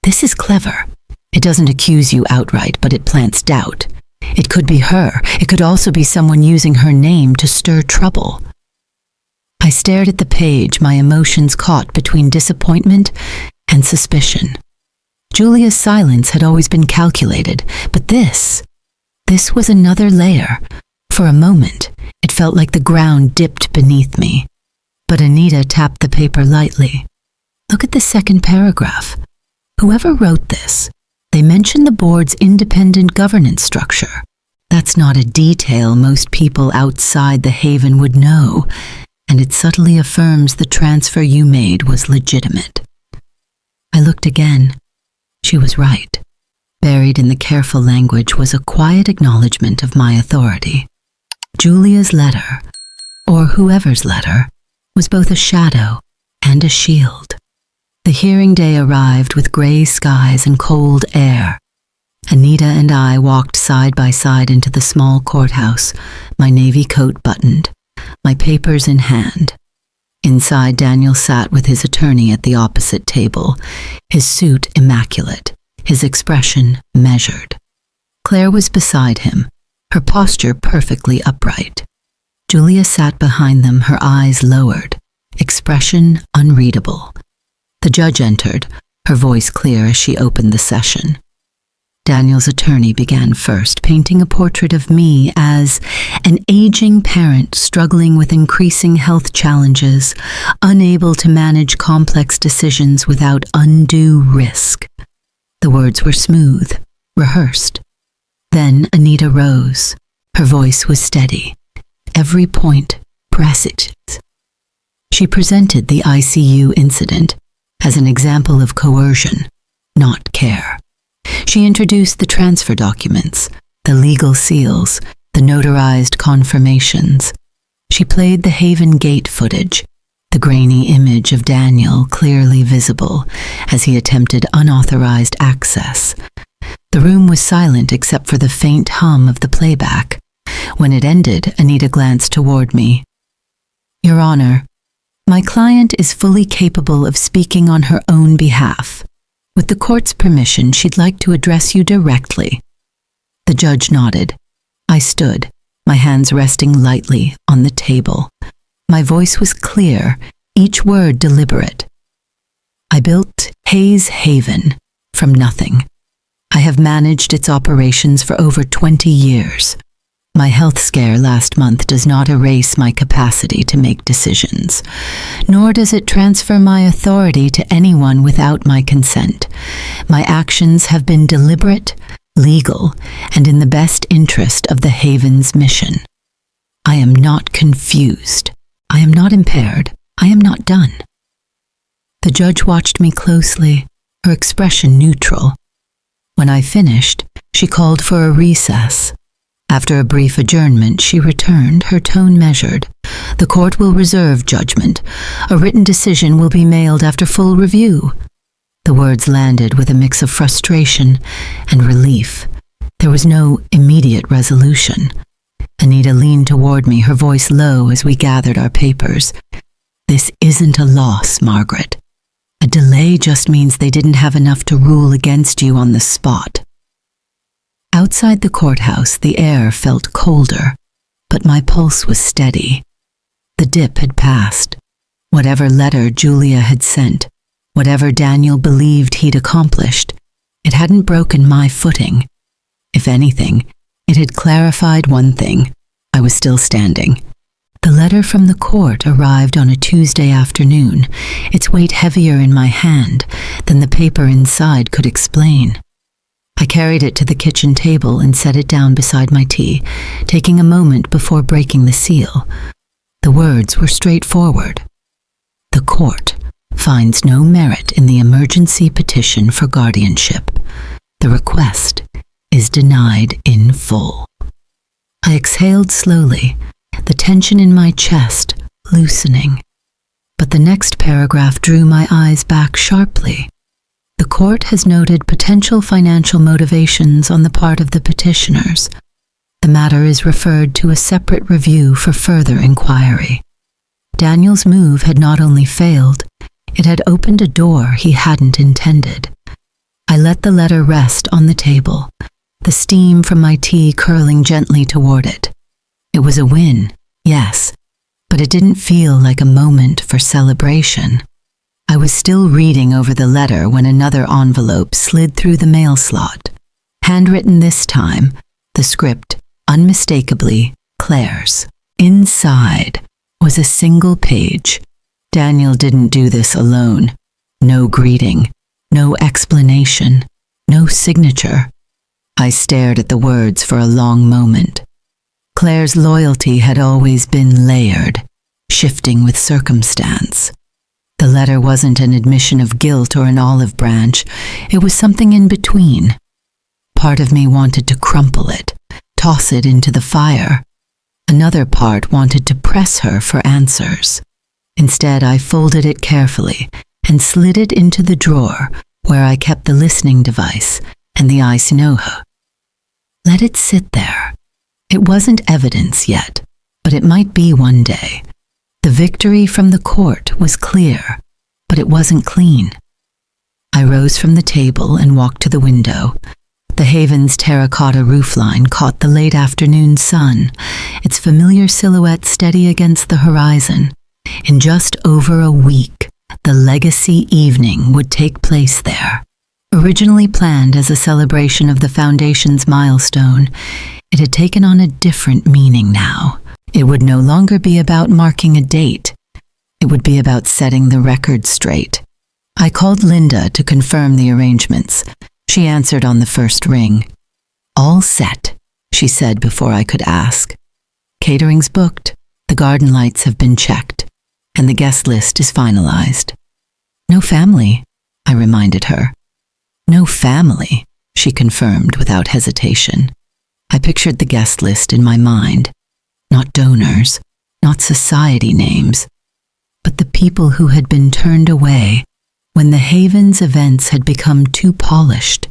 This is clever. It doesn't accuse you outright, but it plants doubt. It could be her. It could also be someone using her name to stir trouble. I stared at the page, my emotions caught between disappointment and suspicion. Julia's silence had always been calculated, but this was another layer. For a moment, it felt like the ground dipped beneath me. But Anita tapped the paper lightly. Look at the second paragraph. Whoever wrote this, they mention the board's independent governance structure. That's not a detail most people outside the Haven would know, and it subtly affirms the transfer you made was legitimate. I looked again. She was right. Buried in the careful language was a quiet acknowledgement of my authority. Julia's letter, or whoever's letter, was both a shadow and a shield. The hearing day arrived with gray skies and cold air. Anita and I walked side by side into the small courthouse, my navy coat buttoned, my papers in hand. Inside, Daniel sat with his attorney at the opposite table, his suit immaculate, his expression measured. Claire was beside him, her posture perfectly upright. Julia sat behind them, her eyes lowered, expression unreadable. The judge entered, her voice clear as she opened the session. Daniel's attorney began first, painting a portrait of me as an aging parent struggling with increasing health challenges, unable to manage complex decisions without undue risk. The words were smooth, rehearsed. Then Anita rose. Her voice was steady. Every point prescient. She presented the ICU incident as an example of coercion, not care. She introduced the transfer documents, the legal seals, the notarized confirmations. She played the Haven Gate footage, the grainy image of Daniel clearly visible as he attempted unauthorized access. The room was silent except for the faint hum of the playback. When it ended, Anita glanced toward me. "Your Honor, my client is fully capable of speaking on her own behalf. With the court's permission, she'd like to address you directly." The judge nodded. I stood, my hands resting lightly on the table. My voice was clear, each word deliberate. "I built Hayes Haven from nothing. I have managed its operations for over 20 years. My health scare last month does not erase my capacity to make decisions, nor does it transfer my authority to anyone without my consent. My actions have been deliberate, legal, and in the best interest of the Haven's mission. I am not confused. I am not impaired. I am not done." The judge watched me closely, her expression neutral. When I finished, she called for a recess. After a brief adjournment, she returned, her tone measured. "The court will reserve judgment. A written decision will be mailed after full review." The words landed with a mix of frustration and relief. There was no immediate resolution. Anita leaned toward me, her voice low as we gathered our papers. "This isn't a loss, Margaret. A delay just means they didn't have enough to rule against you on the spot." Outside the courthouse, the air felt colder, but my pulse was steady. The dip had passed. Whatever letter Julia had sent, whatever Daniel believed he'd accomplished, it hadn't broken my footing. If anything, it had clarified one thing. I was still standing. The letter from the court arrived on a Tuesday afternoon, its weight heavier in my hand than the paper inside could explain. I carried it to the kitchen table and set it down beside my tea, taking a moment before breaking the seal. The words were straightforward. "The court finds no merit in the emergency petition for guardianship. The request is denied in full." I exhaled slowly, the tension in my chest loosening. But the next paragraph drew my eyes back sharply. "The court has noted potential financial motivations on the part of the petitioners. The matter is referred to a separate review for further inquiry." Daniel's move had not only failed, it had opened a door he hadn't intended. I let the letter rest on the table, the steam from my tea curling gently toward it. It was a win, yes, but it didn't feel like a moment for celebration. I was still reading over the letter when another envelope slid through the mail slot. Handwritten this time, the script, unmistakably, Claire's. Inside was a single page. Daniel didn't do this alone. No greeting, no explanation, no signature. I stared at the words for a long moment. Claire's loyalty had always been layered, shifting with circumstance. The letter wasn't an admission of guilt or an olive branch. It was something in between. Part of me wanted to crumple it, toss it into the fire. Another part wanted to press her for answers. Instead, I folded it carefully and slid it into the drawer where I kept the listening device and the ICU. Let it sit there. It wasn't evidence yet, but it might be one day. The victory from the court was clear, but it wasn't clean. I rose from the table and walked to the window. The Haven's terracotta roofline caught the late afternoon sun, its familiar silhouette steady against the horizon. In just over a week, the legacy evening would take place there. Originally planned as a celebration of the Foundation's milestone, it had taken on a different meaning now. It would no longer be about marking a date. It would be about setting the record straight. I called Linda to confirm the arrangements. She answered on the first ring. "All set," she said before I could ask. "Catering's booked, the garden lights have been checked, and the guest list is finalized." "No family," I reminded her. "No family," she confirmed without hesitation. I pictured the guest list in my mind, not donors, not society names, but the people who had been turned away when the Haven's events had become too polished,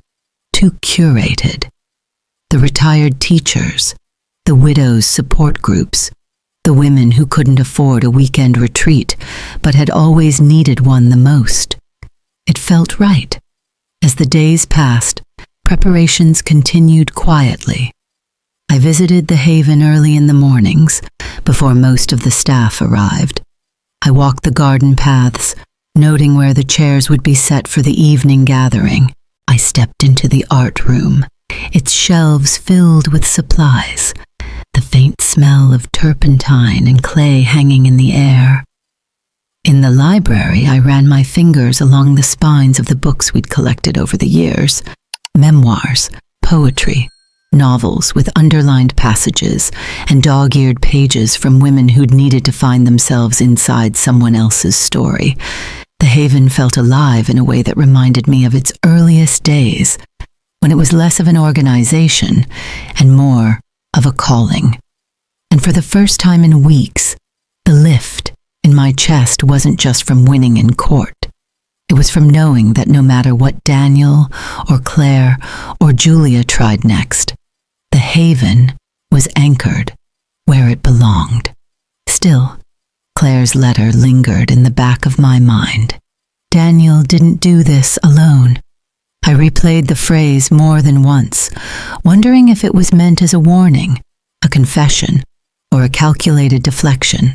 too curated. The retired teachers, the widows' support groups, the women who couldn't afford a weekend retreat but had always needed one the most. It felt right. As the days passed, preparations continued quietly. I visited the Haven early in the mornings, before most of the staff arrived. I walked the garden paths, noting where the chairs would be set for the evening gathering. I stepped into the art room, its shelves filled with supplies, the faint smell of turpentine and clay hanging in the air. In the library, I ran my fingers along the spines of the books we'd collected over the years. Memoirs, poetry, novels with underlined passages and dog-eared pages from women who'd needed to find themselves inside someone else's story. The Haven felt alive in a way that reminded me of its earliest days, when it was less of an organization and more of a calling. And for the first time in weeks, the lift in my chest wasn't just from winning in court. It was from knowing that no matter what Daniel or Claire or Julia tried next, the Haven was anchored where it belonged. Still, Claire's letter lingered in the back of my mind. Daniel didn't do this alone. I replayed the phrase more than once, wondering if it was meant as a warning, a confession, or a calculated deflection.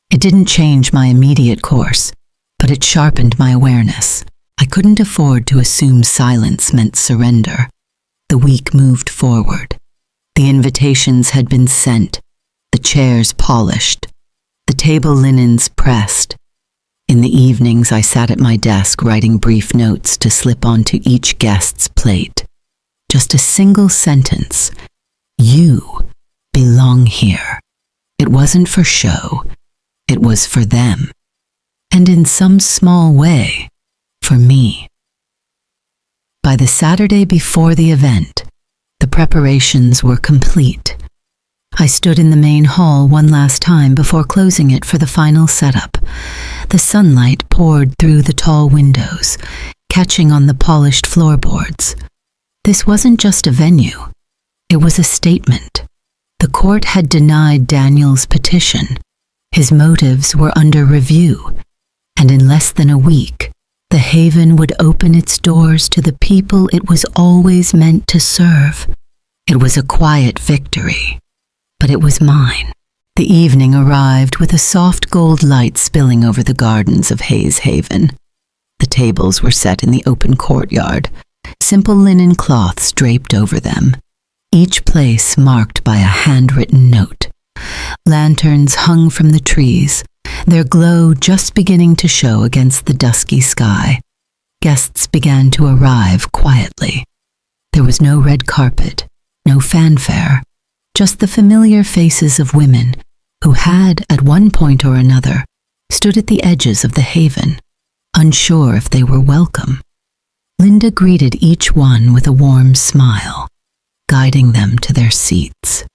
It didn't change my immediate course, but it sharpened my awareness. I couldn't afford to assume silence meant surrender. The week moved forward. The invitations had been sent, the chairs polished, the table linens pressed. In the evenings, I sat at my desk writing brief notes to slip onto each guest's plate. Just a single sentence. You belong here. It wasn't for show. It was for them. And in some small way, for me. By the Saturday before the event, the preparations were complete. I stood in the main hall one last time before closing it for the final setup. The sunlight poured through the tall windows, catching on the polished floorboards. This wasn't just a venue. It was a statement. The court had denied Daniel's petition. His motives were under review, and in less than a week, the Haven would open its doors to the people it was always meant to serve. It was a quiet victory, but it was mine. The evening arrived with a soft gold light spilling over the gardens of Hayes Haven. The tables were set in the open courtyard, simple linen cloths draped over them, each place marked by a handwritten note. Lanterns hung from the trees, their glow just beginning to show against the dusky sky. Guests began to arrive quietly. There was no red carpet, no fanfare, just the familiar faces of women who had, at one point or another, stood at the edges of the Haven, unsure if they were welcome. Linda greeted each one with a warm smile, guiding them to their seats.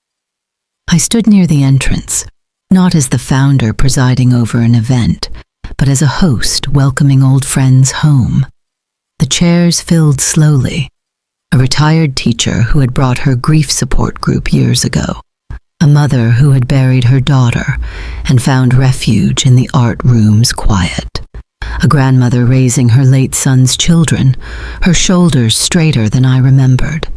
I stood near the entrance, not as the founder presiding over an event, but as a host welcoming old friends home. The chairs filled slowly. A retired teacher who had brought her grief support group years ago, a mother who had buried her daughter and found refuge in the art room's quiet, a grandmother raising her late son's children, her shoulders straighter than I remembered.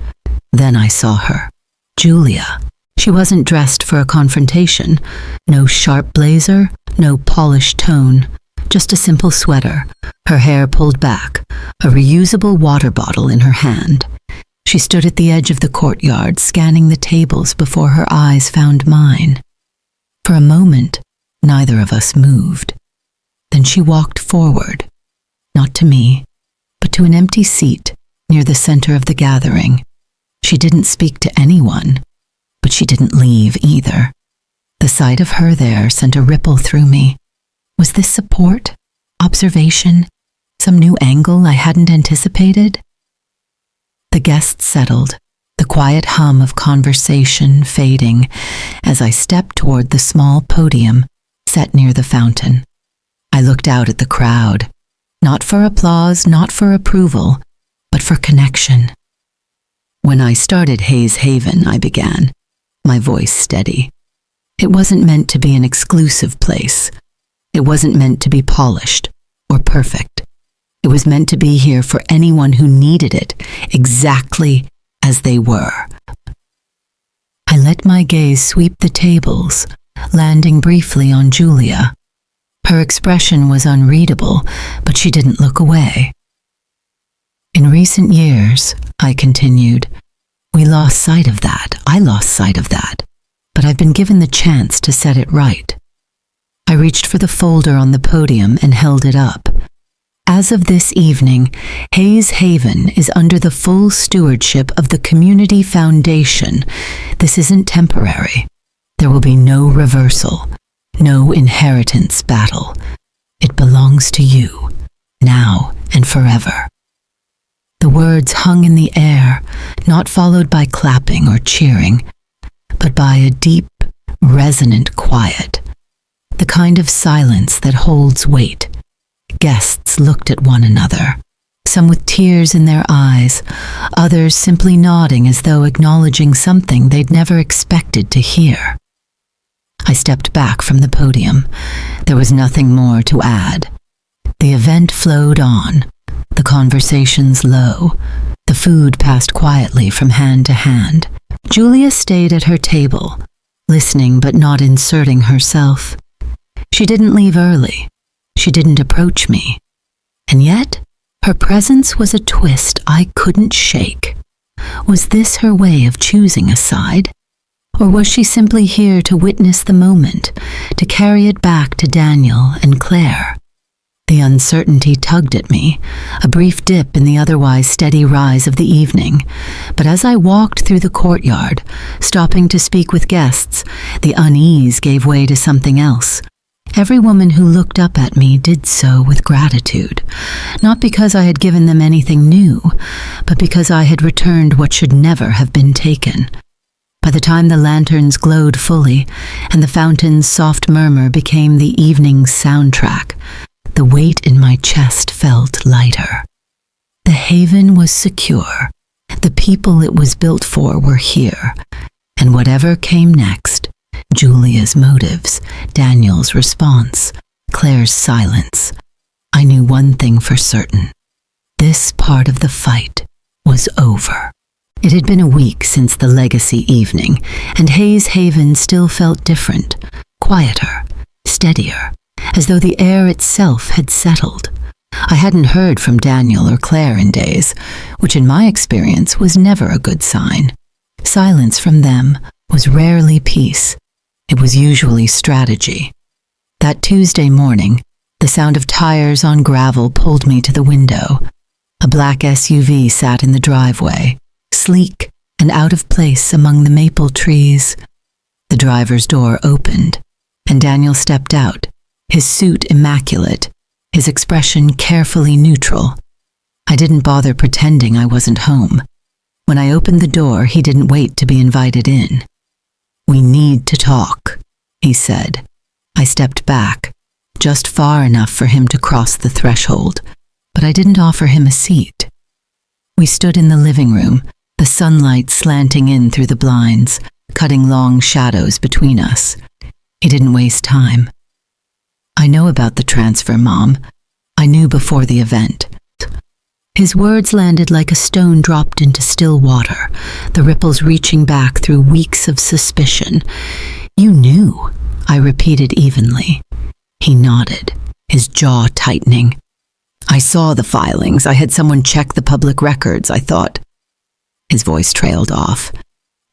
Then I saw her, Julia. She wasn't dressed for a confrontation, no sharp blazer, no polished tone, just a simple sweater, her hair pulled back, a reusable water bottle in her hand. She stood at the edge of the courtyard, scanning the tables before her eyes found mine. For a moment, neither of us moved. Then she walked forward, not to me, but to an empty seat near the center of the gathering. She didn't speak to anyone, but she didn't leave either. The sight of her there sent a ripple through me. Was this support? Observation? Some new angle I hadn't anticipated? The guests settled, the quiet hum of conversation fading as I stepped toward the small podium set near the fountain. I looked out at the crowd, not for applause, not for approval, but for connection. When I started Hayes Haven, I began, my voice steady. It wasn't meant to be an exclusive place. It wasn't meant to be polished or perfect. It was meant to be here for anyone who needed it, exactly as they were. I let my gaze sweep the tables, landing briefly on Julia. Her expression was unreadable, but she didn't look away. In recent years, I continued, we lost sight of that. I lost sight of that. But I've been given the chance to set it right. I reached for the folder on the podium and held it up. As of this evening, Hayes Haven is under the full stewardship of the Community Foundation. This isn't temporary. There will be no reversal, no inheritance battle. It belongs to you, now and forever. The words hung in the air, not followed by clapping or cheering, but by a deep, resonant quiet, the kind of silence that holds weight. Guests looked at one another, some with tears in their eyes, others simply nodding as though acknowledging something they'd never expected to hear. I stepped back from the podium. There was nothing more to add. The event flowed on, the conversations low, the food passed quietly from hand to hand. Julia stayed at her table, listening but not inserting herself. She didn't leave early. She didn't approach me. And yet, her presence was a twist I couldn't shake. Was this her way of choosing a side? Or was she simply here to witness the moment, to carry it back to Daniel and Claire? The uncertainty tugged at me, a brief dip in the otherwise steady rise of the evening. But as I walked through the courtyard, stopping to speak with guests, the unease gave way to something else. Every woman who looked up at me did so with gratitude, not because I had given them anything new, but because I had returned what should never have been taken. By the time the lanterns glowed fully, and the fountain's soft murmur became the evening's soundtrack, the weight in my chest felt lighter. The haven was secure. The people it was built for were here, and whatever came next, Julia's motives, Daniel's response, Claire's silence, I knew one thing for certain. This part of the fight was over. It had been a week since the legacy evening, and Hayes Haven still felt different, quieter, steadier, as though the air itself had settled. I hadn't heard from Daniel or Claire in days, which in my experience was never a good sign. Silence from them was rarely peace. It was usually strategy. That Tuesday morning, the sound of tires on gravel pulled me to the window. A black SUV sat in the driveway, sleek and out of place among the maple trees. The driver's door opened, and Daniel stepped out, his suit immaculate, his expression carefully neutral. I didn't bother pretending I wasn't home. When I opened the door, he didn't wait to be invited in. "We need to talk," he said. I stepped back, just far enough for him to cross the threshold, but I didn't offer him a seat. We stood in the living room, the sunlight slanting in through the blinds, cutting long shadows between us. He didn't waste time. "I know about the transfer, Mom. I knew before the event." His words landed like a stone dropped into still water, the ripples reaching back through weeks of suspicion. "You knew," I repeated evenly. He nodded, his jaw tightening. "I saw the filings. I had someone check the public records, I thought." His voice trailed off,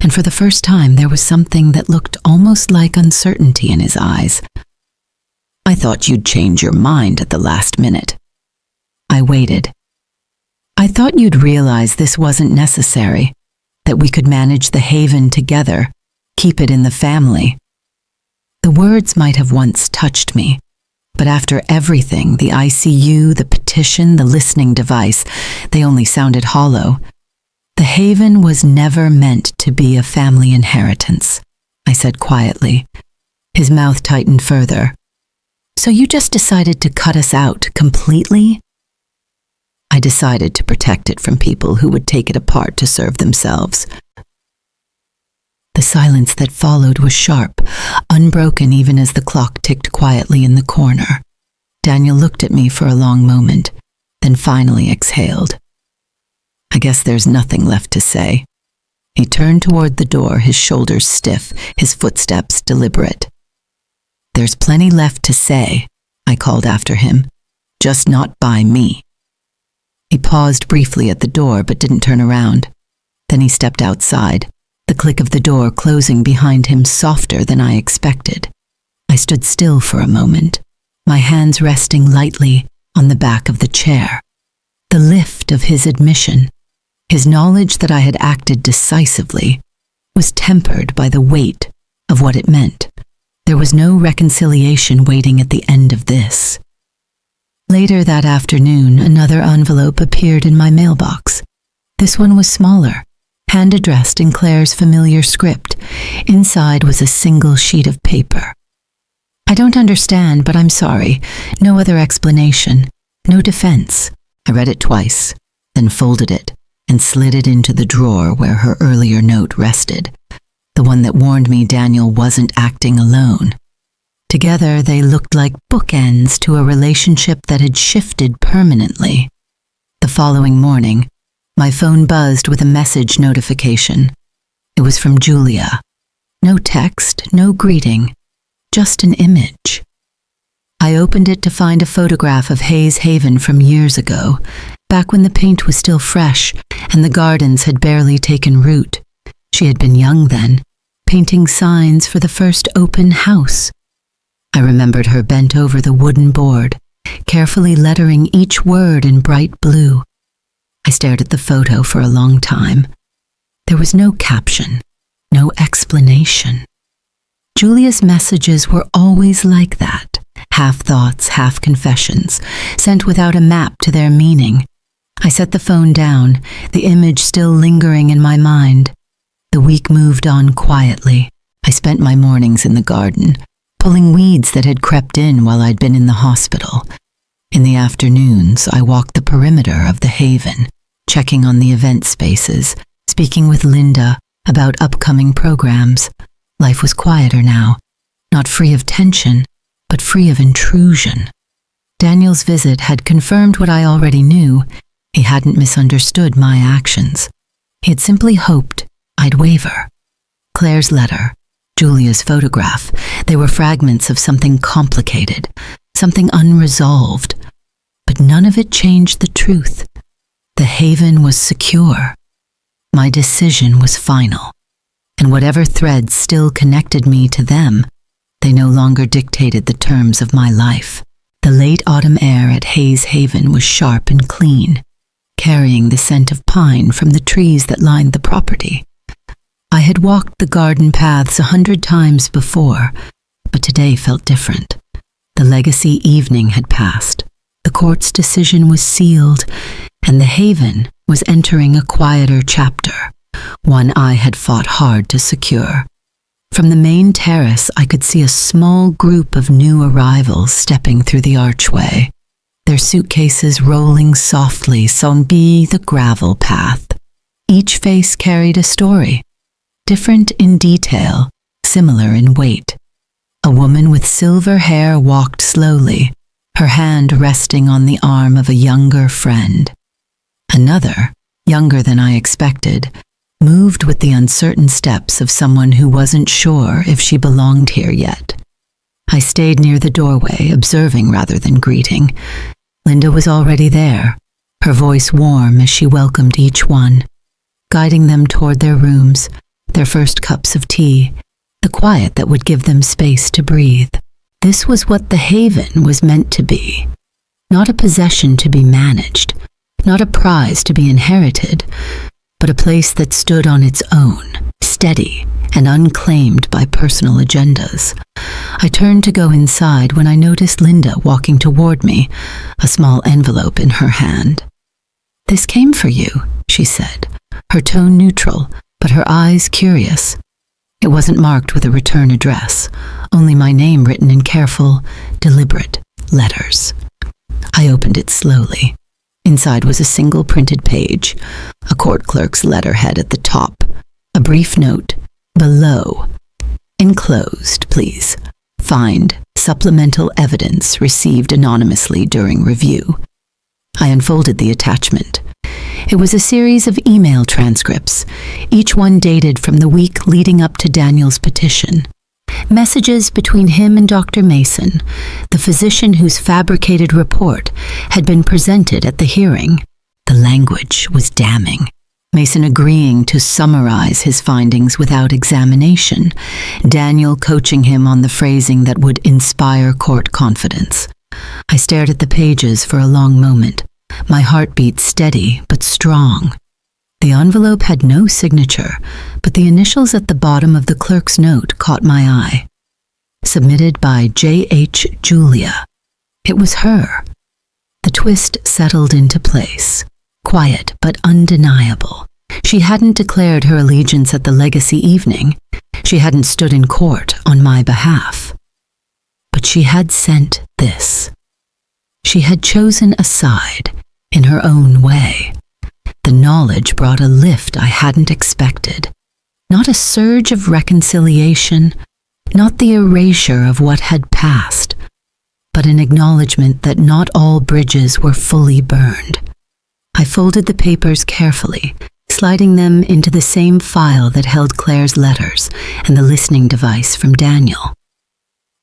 and for the first time there was something that looked almost like uncertainty in his eyes. "I thought you'd change your mind at the last minute." I waited. "I thought you'd realize this wasn't necessary, that we could manage the haven together, keep it in the family." The words might have once touched me, but after everything, the ICU, the petition, the listening device, they only sounded hollow. The Haven was never meant to be a family inheritance, I said quietly. His mouth tightened further. So you just decided to cut us out completely? I decided to protect it from people who would take it apart to serve themselves. The silence that followed was sharp, unbroken even as the clock ticked quietly in the corner. Daniel looked at me for a long moment, then finally exhaled. I guess there's nothing left to say. He turned toward the door, his shoulders stiff, his footsteps deliberate. There's plenty left to say, I called after him, just not by me. He paused briefly at the door but didn't turn around. Then he stepped outside, the click of the door closing behind him softer than I expected. I stood still for a moment, my hands resting lightly on the back of the chair. The lift of his admission, his knowledge that I had acted decisively, was tempered by the weight of what it meant. There was no reconciliation waiting at the end of this. Later that afternoon, another envelope appeared in my mailbox. This one was smaller, hand-addressed in Claire's familiar script. Inside was a single sheet of paper. I don't understand, but I'm sorry. No other explanation. No defense. I read it twice, then folded it and slid it into the drawer where her earlier note rested, the one that warned me Daniel wasn't acting alone. Together, they looked like bookends to a relationship that had shifted permanently. The following morning, my phone buzzed with a message notification. It was from Julia. No text, no greeting, just an image. I opened it to find a photograph of Hayes Haven from years ago, back when the paint was still fresh and the gardens had barely taken root. She had been young then, painting signs for the first open house. I remembered her bent over the wooden board, carefully lettering each word in bright blue. I stared at the photo for a long time. There was no caption, no explanation. Julia's messages were always like that, half thoughts, half confessions, sent without a map to their meaning. I set the phone down, the image still lingering in my mind. The week moved on quietly. I spent my mornings in the garden, pulling weeds that had crept in while I'd been in the hospital. In the afternoons, I walked the perimeter of the Haven, checking on the event spaces, speaking with Linda about upcoming programs. Life was quieter now, not free of tension, but free of intrusion. Daniel's visit had confirmed what I already knew. He hadn't misunderstood my actions. He had simply hoped I'd waver. Claire's letter, Julia's photograph, they were fragments of something complicated, something unresolved. But none of it changed the truth. The Haven was secure. My decision was final. And whatever threads still connected me to them, they no longer dictated the terms of my life. The late autumn air at Hayes Haven was sharp and clean, carrying the scent of pine from the trees that lined the property. I had walked the garden paths 100 times before, but today felt different. The legacy evening had passed. The court's decision was sealed, and the Haven was entering a quieter chapter, one I had fought hard to secure. From the main terrace, I could see a small group of new arrivals stepping through the archway, their suitcases rolling softly on the gravel path. Each face carried a story, different in detail, similar in weight. A woman with silver hair walked slowly, her hand resting on the arm of a younger friend. Another, younger than I expected, moved with the uncertain steps of someone who wasn't sure if she belonged here yet. I stayed near the doorway, observing rather than greeting. Linda was already there, her voice warm as she welcomed each one, guiding them toward their rooms, their first cups of tea, the quiet that would give them space to breathe. This was what the Haven was meant to be. Not a possession to be managed, not a prize to be inherited, but a place that stood on its own, steady and unclaimed by personal agendas. I turned to go inside when I noticed Linda walking toward me, a small envelope in her hand. "This came for you," she said, her tone neutral, but her eyes curious. It wasn't marked with a return address, only my name written in careful, deliberate letters. I opened it slowly. Inside was a single printed page, a court clerk's letterhead at the top, a brief note below. Enclosed, please. Find supplemental evidence received anonymously during review. I unfolded the attachment. It was a series of email transcripts, each one dated from the week leading up to Daniel's petition. Messages between him and Dr. Mason, the physician whose fabricated report had been presented at the hearing. The language was damning. Mason agreeing to summarize his findings without examination, Daniel coaching him on the phrasing that would inspire court confidence. I stared at the pages for a long moment, my heartbeat steady but strong. The envelope had no signature, but the initials at the bottom of the clerk's note caught my eye. Submitted by J.H. Julia. It was her. The twist settled into place. Quiet but undeniable. She hadn't declared her allegiance at the legacy evening. She hadn't stood in court on my behalf. But she had sent this. She had chosen a side in her own way. The knowledge brought a lift I hadn't expected. Not a surge of reconciliation, not the erasure of what had passed, but an acknowledgement that not all bridges were fully burned. I folded the papers carefully, sliding them into the same file that held Claire's letters and the listening device from Daniel.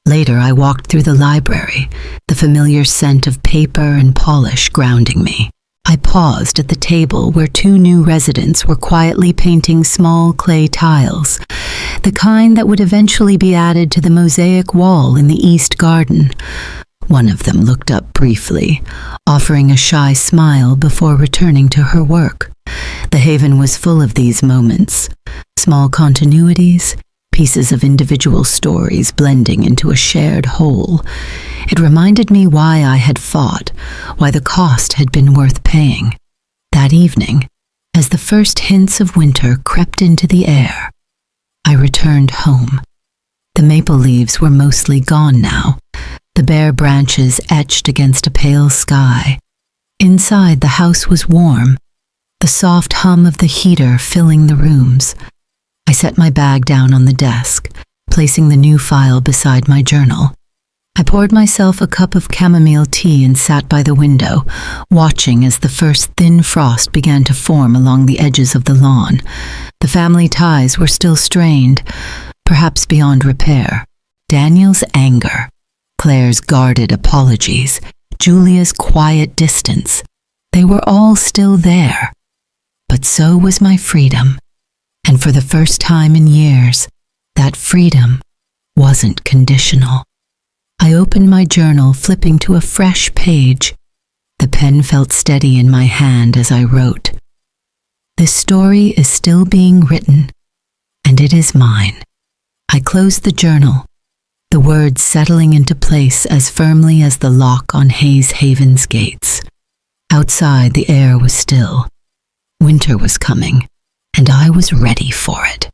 Later, I walked through the library, the familiar scent of paper and polish grounding me. I paused at the table where two new residents were quietly painting small clay tiles, the kind that would eventually be added to the mosaic wall in the east garden. One of them looked up briefly, offering a shy smile before returning to her work. The haven was full of these moments, small continuities, pieces of individual stories blending into a shared whole. It reminded me why I had fought, why the cost had been worth paying. That evening, as the first hints of winter crept into the air, I returned home. The maple leaves were mostly gone now, the bare branches etched against a pale sky. Inside, the house was warm, the soft hum of the heater filling the rooms. I set my bag down on the desk, placing the new file beside my journal. I poured myself a cup of chamomile tea and sat by the window, watching as the first thin frost began to form along the edges of the lawn. The family ties were still strained, perhaps beyond repair. Daniel's anger, Claire's guarded apologies, Julia's quiet distance, they were all still there. But so was my freedom. And for the first time in years, that freedom wasn't conditional. I opened my journal, flipping to a fresh page. The pen felt steady in my hand as I wrote. This story is still being written, and it is mine. I closed the journal, the words settling into place as firmly as the lock on Hayes Haven's gates. Outside, the air was still. Winter was coming, and I was ready for it.